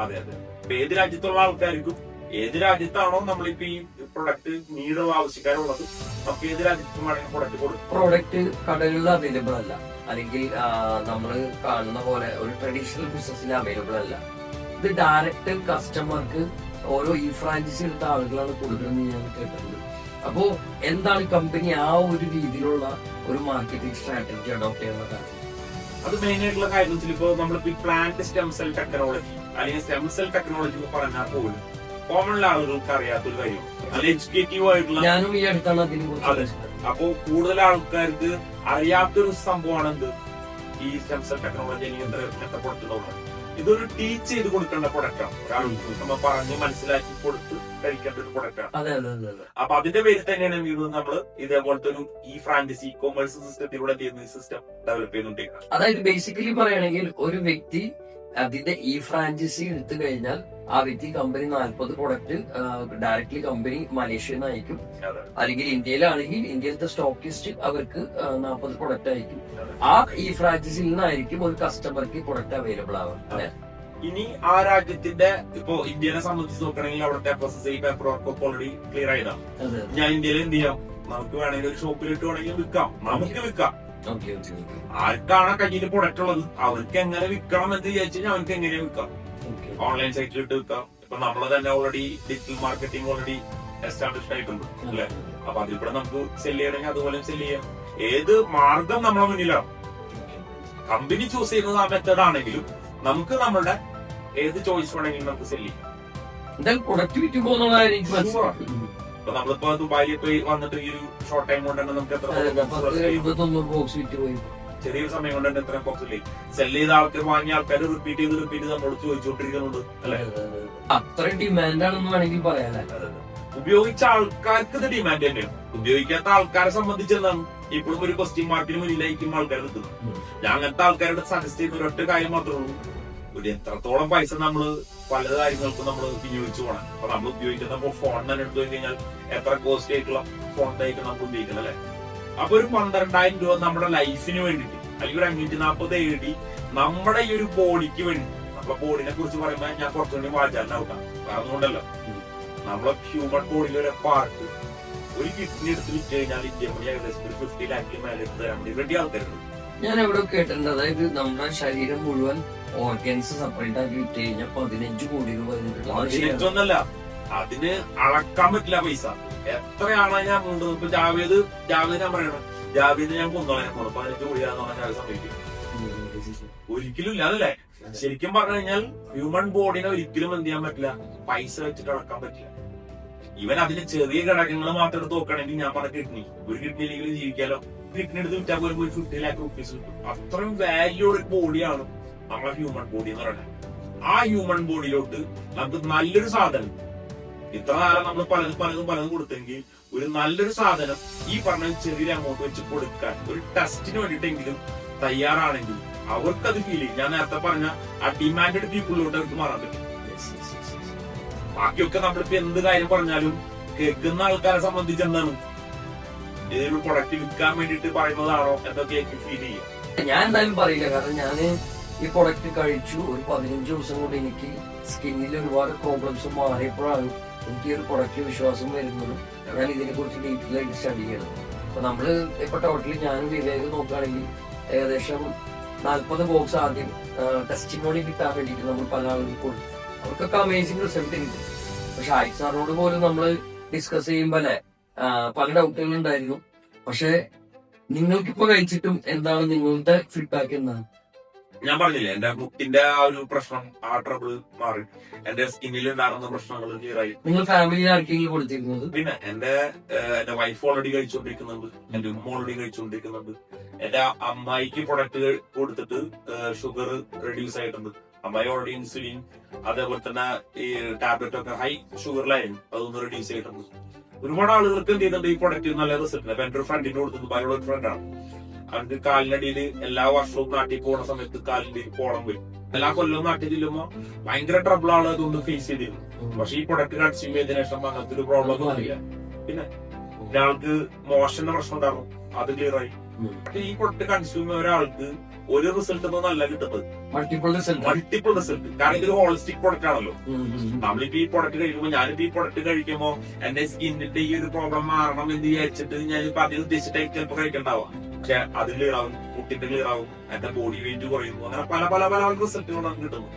അതെ അതെ. ഏത് രാജ്യത്തുള്ള ആൾക്കാർക്കും ഏത് രാജ്യത്താണോ നമ്മളിപ്പോ ഈ പ്രൊഡക്റ്റ് നീടുള്ള ആവശ്യക്കാരുള്ളത്, നമുക്ക് ഏത് രാജ്യത്തും വേണമെങ്കിൽ പ്രൊഡക്റ്റ് കൊടുക്കും. പ്രൊഡക്റ്റ് കടകളിൽ അവൈലബിൾ അല്ല, അല്ലെങ്കിൽ നമ്മൾ കാണുന്ന പോലെ ഒരു ട്രഡീഷണൽ ബിസിനസ്സിൽ അവൈലബിൾ അല്ല. ഇത് ഡയറക്റ്റ് കസ്റ്റമർക്ക് ഓരോ ഈ ഫ്രാഞ്ചൈസി എടുത്ത ആളുകളാണ് കൊടുക്കുന്നത് ഞാൻ കേട്ടിട്ടുണ്ട്. അപ്പോ എന്താണ് കമ്പനി ആ ഒരു രീതിയിലുള്ള ഒരു മാർക്കറ്റിംഗ് സ്ട്രാറ്റജി അഡോപ്റ്റ് ചെയ്യുന്ന കാര്യം? അത് മെയിൻ ആയിട്ടുള്ള കാര്യം ഇപ്പോ നമ്മളിപ്പോ ഈ പ്ലാന്റ് സ്റ്റെം സെൽ ടെക്നോളജി അല്ലെങ്കിൽ സ്റ്റെം സെൽ ടെക്നോളജി എന്ന് പറഞ്ഞാൽ പോലും കോമൺ ആളുകൾക്ക് അറിയാത്തൊരു കാര്യം, നല്ല എഡ്യൂക്കേറ്റീവ് ആയിട്ടുള്ള, ഞാനും ഈ അടുത്താണ് അതിനെ. അപ്പോ കൂടുതൽ ആൾക്കാർക്ക് അറിയാത്തൊരു സംഭവമാണ് എന്ത് ഈ സ്റ്റെം സെൽ ടെക്നോളജി അല്ലെങ്കിൽ ഇങ്ങനത്തെ പ്രൊഡക്റ്റ്. ഇതൊരു ടീച്ച് ചെയ്ത് കൊടുക്കേണ്ട പ്രൊഡക്റ്റാണ്. ഒരാൾക്ക് നമ്മൾ പറഞ്ഞ് മനസ്സിലാക്കി കൊടുത്ത് കഴിക്കേണ്ട ഒരു പ്രൊഡക്റ്റാണ്. അപ്പൊ അതിന്റെ പേരിൽ തന്നെയാണ് നമ്മൾ ഇതേപോലത്തെ ഒരു ഈ ഫ്രാഞ്ചൈസി കൊമേഴ്സ് സിസ്റ്റത്തിലൂടെ ചെയ്യുന്ന സിസ്റ്റം ഡെവലപ്പ് ചെയ്തുകൊണ്ടിരിക്കുന്നത്. അതായത് ബേസിക്കലി പറയുകയാണെങ്കിൽ ഒരു വ്യക്തി അതിന്റെ ഈ ഫ്രാഞ്ചൈസി എടുത്തു കഴിഞ്ഞാൽ ആ വ്യക്തി കമ്പനി 40 പ്രൊഡക്റ്റ് ഡയറക്ട്ലി കമ്പനി മലേഷ്യയിൽ നിന്ന് അയക്കും, അല്ലെങ്കിൽ ഇന്ത്യയിലാണെങ്കിൽ ഇന്ത്യയിലത്തെ സ്റ്റോക്കിസ്റ്റ് അവർക്ക് 40 പ്രൊഡക്റ്റ് അയക്കും. ആ ഈ ഫ്രാഞ്ചൈസിയിൽ നിന്നായിരിക്കും ഒരു കസ്റ്റമർക്ക് പ്രൊഡക്റ്റ് അവൈലബിൾ ആവുക അല്ലെ. ഇനി ആ രാജ്യത്തിന്റെ ഇപ്പൊ ഇന്ത്യനെ സംബന്ധിച്ച് നോക്കണമെങ്കിൽ അവിടുത്തെ FSSAI paper work already clear ആയതാണ്. ഞാൻ ഇന്ത്യയിൽ എന്ത് ചെയ്യാം, നമുക്ക് വേണമെങ്കിൽ ഒരു ഷോപ്പിലിട്ട് വേണമെങ്കിൽ വിൽക്കാം, നമുക്ക് വിൽക്കാം. ആർക്കാണ് കയ്യിൽ പ്രൊഡക്റ്റ് ഉള്ളത് അവർക്ക് എങ്ങനെ വിൽക്കണം എന്ന് വിചാരിച്ചാൽ അവർക്ക് എങ്ങനെ വിൽക്കാം. ഓൺലൈൻ സൈറ്റിലിട്ട് വിൽക്കാം. ഇപ്പൊ നമ്മള് തന്നെ already digital marketing already established ആയിട്ടുണ്ട് അല്ലെ. അപ്പൊ അതിൽ കൂടെ നമുക്ക് സെല് ചെയ്യണമെങ്കിൽ അതുപോലെ സെല് ചെയ്യാം. ഏത് മാർഗം നമ്മളെ മുന്നിലാണ്. കമ്പനി ചൂസ് ചെയ്യുന്നത് ആ മെത്തേഡ് ആണെങ്കിലും നമുക്ക് നമ്മളുടെ ഏത് ചോയ്സ് വേണമെങ്കിലും നമുക്ക് സെല് ചെയ്യാം. പ്രൊഡക്ടിവിറ്റി ഇപ്പൊ നമ്മളിപ്പോ ദുബായിൽ പോയി വന്നിട്ട് ഈ ഒരു ഷോർട്ട് ടൈം കൊണ്ട് തന്നെ നമുക്ക് ചെറിയൊരു സമയം കൊണ്ട് തന്നെ എത്ര ബോക്സില്ലേ സെല് ചെയ്ത ആൾക്കാർ വാങ്ങിയ ആൾക്കാർ റിപ്പീറ്റ് ചെയ്ത് നമ്മളോട് ചോദിച്ചുകൊണ്ടിരിക്കുന്നുണ്ട് അല്ലെ. അത്ര ഡിമാൻഡ് ആണെന്ന് വേണമെങ്കിൽ പറയാം. ഉപയോഗിച്ച ആൾക്കാർക്ക് ഇത് ഡിമാൻഡ് തന്നെയാണ്. ഉപയോഗിക്കാത്ത ആൾക്കാരെ സംബന്ധിച്ചെന്താണ് ഇപ്പോഴും ഒരു ക്വസ്റ്റ്യൻ മാർക്കിന് മുന്നിലായിരിക്കും ആൾക്കാർ നിൽക്കുന്നത്. ഞാൻ അങ്ങനത്തെ ആൾക്കാരുടെ സജസ്റ്റ് ചെയ്യുന്ന ഒരൊറ്റ കാര്യം മാത്രമേ ഉള്ളൂ, ഒരു എത്രത്തോളം പൈസ നമ്മള് പല കാര്യങ്ങൾക്കും നമ്മൾ വിനിയോഗിച്ചു പോകണം. അപ്പൊ നമ്മൾ ഉപയോഗിക്കുന്ന ഫോൺ തന്നെ എടുത്തു കഴിഞ്ഞാൽ എത്ര കോസ്റ്റ് ആയിട്ടുള്ള ഫോൺ ആയിട്ട് നമുക്ക് ഉപയോഗിക്കണം അല്ലെ. അപ്പൊ ഒരു 12,000 രൂപ നമ്മുടെ ലൈഫിന് വേണ്ടിട്ട് അല്ലെങ്കിൽ ഒരു 540 AD നമ്മുടെ ഈ ഒരു ബോഡിക്ക് വേണ്ടി. നമ്മുടെ ബോഡിനെ കുറിച്ച് പറയുമ്പോൾ ഞാൻ കുറച്ചുകൂടി വാചാലനാവട്ടെ, അതുകൊണ്ടല്ലോ നമ്മളെ ഹ്യൂമൻ ബോഡിയിലെ ഒരു പാർട്ട് ഒരു കിഡ്നി എടുത്ത് വിറ്റ് കഴിഞ്ഞാൽ ഇന്ത്യ മണി ഏകദേശം ഒരു 50 ലാഖിന് മേലെ എടുത്ത് തരാൻ വേണ്ടി റെഡി ആൾക്കാരുണ്ട്. ഞാൻ എവിടെ കേട്ടിട്ടുണ്ട്, അതായത് നമ്മുടെ ശരീരം മുഴുവൻ ഓർഗൻസ് സെപ്പറേറ്റ് ആക്കി വിറ്റ് കഴിഞ്ഞാൽ 15 കോടി രൂപ. 15 അതിന് അളക്കാൻ പറ്റില്ല പൈസ എത്രയാണ്. ഞാൻ മുമ്പ് ഇപ്പൊ ജാവേദ് ഞാൻ പറയണം, ജാവേദ് ഞാൻ കൊന്നോളാൻ പോണു 15 കോടിയാന്ന് പറഞ്ഞാൽ അത് സംഭവിക്കും ഒരിക്കലും ഇല്ല അതല്ലേ. ശരിക്കും പറഞ്ഞു കഴിഞ്ഞാൽ ഹ്യൂമൻ ബോഡിനെ ഒരിക്കലും എന്ത് ചെയ്യാൻ പറ്റില്ല, പൈസ വെച്ചിട്ട് അളക്കാൻ പറ്റില്ല. ഇവൻ അതിന് ചെറിയ ഘടകങ്ങൾ മാത്രം എടുത്ത് നോക്കുകയാണെങ്കിൽ ഞാൻ പറഞ്ഞ കിഡ്നി, ഒരു കിഡ്നി ഇല്ലെങ്കിൽ ജീവിക്കാലോ. കിഡ്നി എടുത്ത് വിറ്റാൽ പോലും ഒരു 50 ലാഖ് റുപ്പീസ് കിട്ടും. അത്രയും വാല്യൂ ഒരു ബോഡിയാണ് നമ്മളെ ഹ്യൂമൻ ബോഡി എന്ന് പറയുന്നത്. ആ ഹ്യൂമൻ ബോഡിയിലോട്ട് നമുക്ക് നല്ലൊരു സാധനം, ഇത്ര കാലം നമ്മൾ പലതും കൊടുത്തെങ്കിൽ ഒരു നല്ലൊരു സാധനം ഈ പറഞ്ഞ ചെറിയ എമൗണ്ട് വെച്ച് കൊടുക്കാൻ ഒരു ടെസ്റ്റിന് വേണ്ടിയിട്ടെങ്കിലും തയ്യാറാണെങ്കിൽ അവർക്കത് ഫീൽ ചെയ്യും. ഞാൻ നേരത്തെ പറഞ്ഞ ആ ഡിമാൻഡഡ് പീപ്പിളിലോട്ട് അവർക്ക് മാറാൻ പറ്റും. ബാക്കിയൊക്കെ നമ്മളിപ്പോ എന്ത് കാര്യം പറഞ്ഞാലും കേൾക്കുന്ന ആൾക്കാരെ സംബന്ധിച്ച് എന്താണ് ഏതൊരു പ്രൊഡക്റ്റ് വിൽക്കാൻ വേണ്ടിട്ട് പറയുന്നതാണോ എന്നൊക്കെ എനിക്ക് ഫീൽ ചെയ്യാം. ഞാൻ എന്തായാലും പറയില്ല, കാരണം ഞാന് ഈ പ്രൊഡക്റ്റ് കഴിച്ചു ഒരു 15 ദിവസം കൊണ്ട് എനിക്ക് സ്കിന്നിൽ ഒരുപാട് പ്രോബ്ലംസ് മാറിയപ്പോഴാണ് എനിക്ക് ഈ ഒരു പ്രൊഡക്റ്റ് വിശ്വാസം വരുന്നതും ഞാൻ ഇതിനെ കുറിച്ച് ഡീറ്റെയിൽ ആയിട്ട് സ്റ്റഡി ചെയ്യണം. അപ്പൊ നമ്മള് ഇപ്പൊ ടോട്ടലി ഞാനും വിവേക് നോക്കുകയാണെങ്കിൽ ഏകദേശം 40 ബോക്സ് ആദ്യം ടെസ്റ്റിമോണി കിട്ടാൻ വേണ്ടിയിട്ട് നമ്മൾ പല ആളുകൾക്ക് കൊടുത്തു. അവർക്കൊക്കെ അമേസിംഗ് റിസൾട്ട് ഉണ്ട്. പക്ഷെ ആയിഷ് സാറിനോട് പോലും നമ്മൾ ഡിസ്കസ് ചെയ്യുമ്പോ അല്ലെ പല ഡൗട്ടുകൾ ഉണ്ടായിരുന്നു. പക്ഷെ നിങ്ങൾക്കിപ്പോ കഴിച്ചിട്ടും എന്താണ് നിങ്ങളുടെ ഫീഡ്ബാക്ക് എന്താണ്? ഞാൻ പറഞ്ഞില്ലേ എന്റെ മുട്ടിന്റെ ആ ഒരു പ്രശ്നം, ആ ട്രബിൾ മാറി, എന്റെ സ്കിന്നിൽ ഉണ്ടാകുന്ന പ്രശ്നങ്ങൾ ക്ലിയർ ആയി. നിങ്ങൾ ഫാമിലി ആർക്കെങ്കിലും കൊടുത്തിരുന്നത്? പിന്നെ എന്റെ വൈഫ് ഓൾറെഡി കഴിച്ചുകൊണ്ടിരിക്കുന്നുണ്ട്, എന്റെ ഉമ്മ ഓൾറെഡി കഴിച്ചുകൊണ്ടിരിക്കുന്നുണ്ട്. എന്റെ അമ്മായിക്ക് പ്രൊഡക്റ്റ് കൊടുത്തിട്ട് ഷുഗർ റെഡ്യൂസ് ആയിട്ടുണ്ട്. അമ്മായി ഓൾറെഡി ഇൻസുലിൻ അതേപോലെ തന്നെ ഈ ടാബ്ലറ്റ് ഒക്കെ ഹൈ ഷുഗറിലായിരുന്നു, അതൊന്ന് റെഡ്യൂസ് ചെയ്തിട്ടുണ്ട്. ഒരുപാട് ആളുകൾക്ക് എന്ത് ചെയ്യുന്നുണ്ട് ഈ പ്രൊഡക്റ്റ് നല്ല റിസൾട്ട്. അപ്പൊ എന്റെ ഒരു ഫ്രണ്ടിന് കൊടുത്തത് ദുബായിലുള്ള ഒരു ഫ്രണ്ടാണ്. അവർക്ക് കാലിനടിയിൽ എല്ലാ വർഷവും നാട്ടിൽ പോകുന്ന സമയത്ത് കാലിന്റെ പോളം വരും. എല്ലാ കൊല്ലവും നാട്ടിൽ ചെല്ലുമ്പോ ഭയങ്കര ട്രബിൾ ആണ് അതുകൊണ്ട് ഫേസ് ചെയ്തിരുന്നു. പക്ഷെ ഈ പ്രൊഡക്റ്റ് കൺസ്യൂം ചെയ്തതിനു ശേഷം അങ്ങനത്തെ ഒരു പ്രോബ്ലം ഒന്നും അറിയില്ല. പിന്നെ ഒരാൾക്ക് മോഷന്റെ പ്രശ്നം ഉണ്ടാകും, അത് ക്ലിയർ ആയി. പക്ഷെ ഈ പ്രൊഡക്റ്റ് കൺസ്യൂം ചെയ്യുന്ന ഒരാൾക്ക് ഒരു റിസൾട്ട് ഒന്നും നല്ല കിട്ടുന്നത്, മൾട്ടിപ്പിൾ റിസൾട്ട്. കാരണം ഇതൊരു ഹോളിസ്റ്റിക് പ്രൊഡക്റ്റ് ആണല്ലോ. നമ്മളിപ്പോ ഈ പ്രൊഡക്റ്റ് കഴിക്കുമ്പോ, ഞാനിപ്പോ ഈ പ്രൊഡക്റ്റ് കഴിക്കുമ്പോ എന്റെ സ്കിന്നിന്റെ ഈ ഒരു പ്രോബ്ലം മാറണം എന്ന് വിചാരിച്ചിട്ട് ഞാനിപ്പോ അതിന് ഉദ്ദേശിച്ചിട്ടായിട്ട് ചിലപ്പോ കഴിക്കണ്ടാവാം. പക്ഷെ അത് ക്ലിയർ ആവും, മുട്ടിന്റെ ക്ലിയർ ആവും, എന്റെ ബോഡി വെയിറ്റ് കുറയുന്നു, അങ്ങനെ പല പല പല റിസൾട്ടുകളാണ് കിട്ടുന്നത്.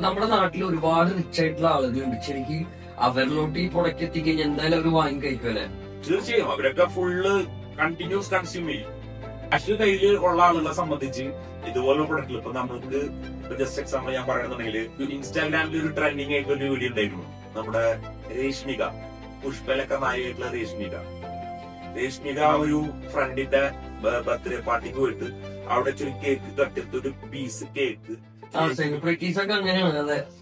നമ്മുടെ നാട്ടിൽ ഒരുപാട് റിച്ച് ആയിട്ടുള്ള ആളുകളുണ്ട്. ശരിക്കും അവരിലോട്ട് ഈ പ്രൊഡക്റ്റ് എത്തിക്കഴിഞ്ഞാൽ എന്തായാലും അവർ വാങ്ങി കഴിക്കുമല്ലേ? തീർച്ചയായും അവരൊക്കെ ഫുള്ള് കണ്ടിന്യൂസ് കൺസ്യൂം ചെയ്യും. ക്യാഷ് കയ്യിൽ ഉള്ള ആളുകളെ സംബന്ധിച്ച് ഇതുപോലെ പ്രൊഡക്റ്റ് ഇപ്പൊ നമുക്ക് ജസ്റ്റ് എക്സാമ്പിൾ ഞാൻ പറയുന്നുണ്ടെങ്കിൽ ഇൻസ്റ്റാഗ്രാമിൽ ഒരു ട്രെൻഡിങ് ആയിട്ടുള്ള ഒരു വീഡിയോ ഉണ്ടായിരുന്നു. നമ്മുടെ രേഷ്മിക, പുഷ്പലൊക്കെ നായികയായിട്ടുള്ള രേഷ്മിക ഒരു ഫ്രണ്ടിന്റെ ബർത്ത്ഡേ പാർട്ടിക്ക് പോയിട്ട് അവിടെ ഒരു കേക്ക് കട്ടെടുത്ത് ഒരു പീസ് കേക്ക്,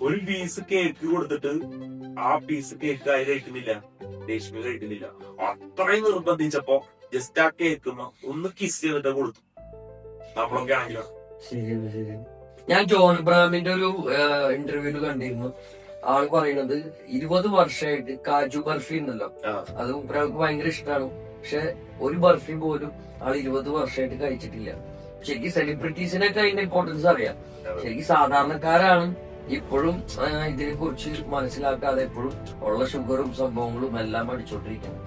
ഒരു പീസ് കേക്ക് കൊടുത്തിട്ട് ആ പീസ് കേക്ക് ആയി കഴിക്കുന്നില്ല, രേഷ്മിക കഴിക്കുന്നില്ല. അത്രയും നിർബന്ധിച്ചപ്പോ ജസ്റ്റ് ആ കേക്ക് ഒന്ന് കിസ് ചെയ്തിട്ട് കൊടുത്തു. നമ്മളൊക്കെ ആണെങ്കിലോ ഞാൻ ജോൺ ബ്രാമിന്റെ ഒരു ഇന്റർവ്യൂല് കണ്ടിരുന്നു. ആള് പറയണത് 20 വർഷമായിട്ട് കാജു ബർഫി ഉണ്ടല്ലോ, അത് ഒരാൾക്ക് ഭയങ്കര ഇഷ്ടമാണ്. പക്ഷെ ഒരു ബർഫി പോലും ആൾ 20 വർഷമായിട്ട് കഴിച്ചിട്ടില്ല. ശരിക്കും സെലിബ്രിറ്റീസിനൊക്കെ അതിന്റെ ഇമ്പോർട്ടൻസ് അറിയാം. ശരിക്കും സാധാരണക്കാരാണ് ഇപ്പോഴും ഇതിനെ കുറിച്ച് മനസ്സിലാക്കാതെ എപ്പോഴും ഉള്ള ഷുഗറും സംഭവങ്ങളും എല്ലാം അടിച്ചോണ്ടിരിക്കണം.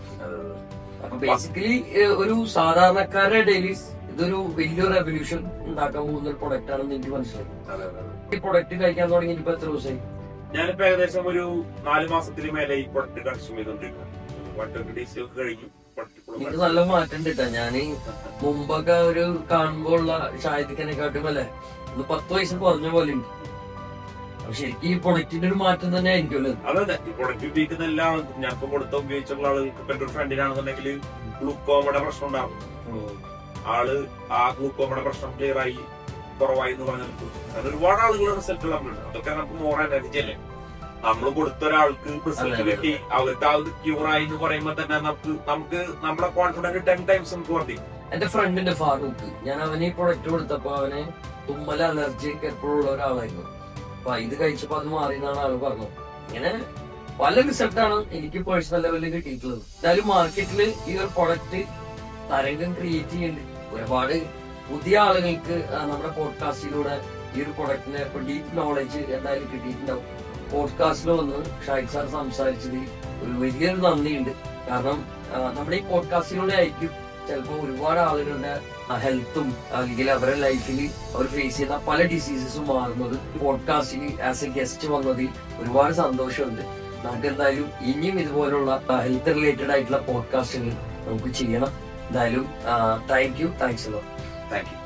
അപ്പൊ ബേസിക്കലി ഒരു സാധാരണക്കാരുടെ ഇടയിൽ ഇതൊരു വലിയൊരു റെവല്യൂഷൻ ഉണ്ടാക്കാൻ പോകുന്ന ഒരു പ്രൊഡക്റ്റ് ആണെന്ന് എനിക്ക് മനസ്സിലായി. ഈ പ്രൊഡക്റ്റ് കഴിക്കാൻ തുടങ്ങിയിട്ട് ഇപ്പൊ എത്ര ദിവസമായി? ഞാനിപ്പോ ഏകദേശം ഒരു 4 മാസത്തിന് മേലെ ഈ പ്രൊഡക്റ്റ് കൺസ്യൂം ചെയ്തോണ്ടിരിക്കുന്നു. എനിക്ക് നല്ല മാറ്റം കിട്ടാ. ഞാന് മുമ്പൊക്കെ ഒരു കാണുമ്പോ ഉള്ള ഷാഹിദിനെക്കാട്ടും അല്ലെ 10 വയസ്സ് കുറഞ്ഞ പോലെ ഉണ്ട്. അപ്പൊ ശരിക്കും ഈ പ്രൊഡക്റ്റിന്റെ ഒരു മാറ്റം തന്നെ ആയിരിക്കുമല്ലോ. അതെ, ഈ പ്രൊഡക്റ്റ് ഉപയോഗിക്കുന്ന എല്ലാം ഞാനിപ്പോ കൊടുത്ത ഉപയോഗിച്ചുള്ള ആളുകൾക്ക് ഇപ്പൊ എന്റെ ഒരു ഫ്രണ്ടിനാണെന്നുണ്ടെങ്കിൽ ഗ്ലൂക്കോമയുടെ പ്രശ്നം ഉണ്ടാവും. ആള് ആ ഗ്ലൂക്കോമയുടെ പ്രശ്നം ക്ലിയർ ആയി കുറവായി എന്ന് പറഞ്ഞിട്ട് അങ്ങനെ ഒരുപാട് ആളുകളുടെ റിസൾട്ട് നമ്മളുണ്ട്. അതൊക്കെ നമുക്ക് മോർ എനർജി അല്ലേ. നമ്മൾ കൊടുത്ത ഒരാൾക്ക് റിസൾട്ട് കിട്ടി, അവർക്ക് ആ ക്യൂർ ആയി എന്ന് പറയുമ്പോ തന്നെ നമുക്ക് നമ്മളെ കോൺഫിഡൻസ് 10 ടൈംസ് നമുക്ക് വർദ്ധിക്കും. എന്റെ ഫ്രണ്ടിന്റെ ഫാറൂഖ്, ഞാൻ അവന് ഈ പ്രൊഡക്റ്റ് കൊടുത്തപ്പോ അവന് തുമ്മല അലർജി ഒക്കെ എപ്പോഴും ഉള്ള ഒരാളായിരുന്നു. അപ്പൊ ഇത് കഴിച്ചപ്പോ അത് മാറി എന്നാണ് ആള് പറഞ്ഞത്. ഇങ്ങനെ പല റിസൾട്ടാണ് എനിക്ക് പേഴ്സണൽ ലെവലിൽ കിട്ടിയിട്ടുള്ളത്. എന്തായാലും മാർക്കറ്റില് ഈ ഒരു പ്രൊഡക്റ്റ് തരംഗം ക്രിയേറ്റ് ചെയ്യുന്നുണ്ട്. ഒരുപാട് പുതിയ ആളുകൾക്ക് നമ്മുടെ പോഡ്കാസ്റ്റിലൂടെ ഈ ഒരു പ്രൊഡക്റ്റിനെ ഡീപ്പ് നോളജ് എന്തായാലും കിട്ടിയിട്ടുണ്ടാവും. പോഡ്കാസ്റ്റിൽ വന്ന് ഷാഹിദ് സാർ സംസാരിച്ചത് ഒരു വലിയൊരു നന്ദിയുണ്ട്. കാരണം നമ്മുടെ ഈ പോഡ്കാസ്റ്റിലൂടെ ആയിരിക്കും ചിലപ്പോൾ ഒരുപാട് ആളുകളുടെ ഹെൽത്തും അല്ലെങ്കിൽ അവരുടെ ലൈഫിൽ അവർ ഫേസ് ചെയ്യുന്ന പല ഡിസീസസും മാറുന്നത്. പോഡ്കാസ്റ്റിൽ ആസ് എ ഗസ്റ്റ് വന്നതിൽ ഒരുപാട് സന്തോഷമുണ്ട്. നമുക്ക് എന്തായാലും ഇനിയും ഇതുപോലുള്ള ഹെൽത്ത് റിലേറ്റഡ് ആയിട്ടുള്ള പോഡ്കാസ്റ്റുകൾ നമുക്ക് ചെയ്യണം. എന്തായാലും thank you. Thanks. Thank you.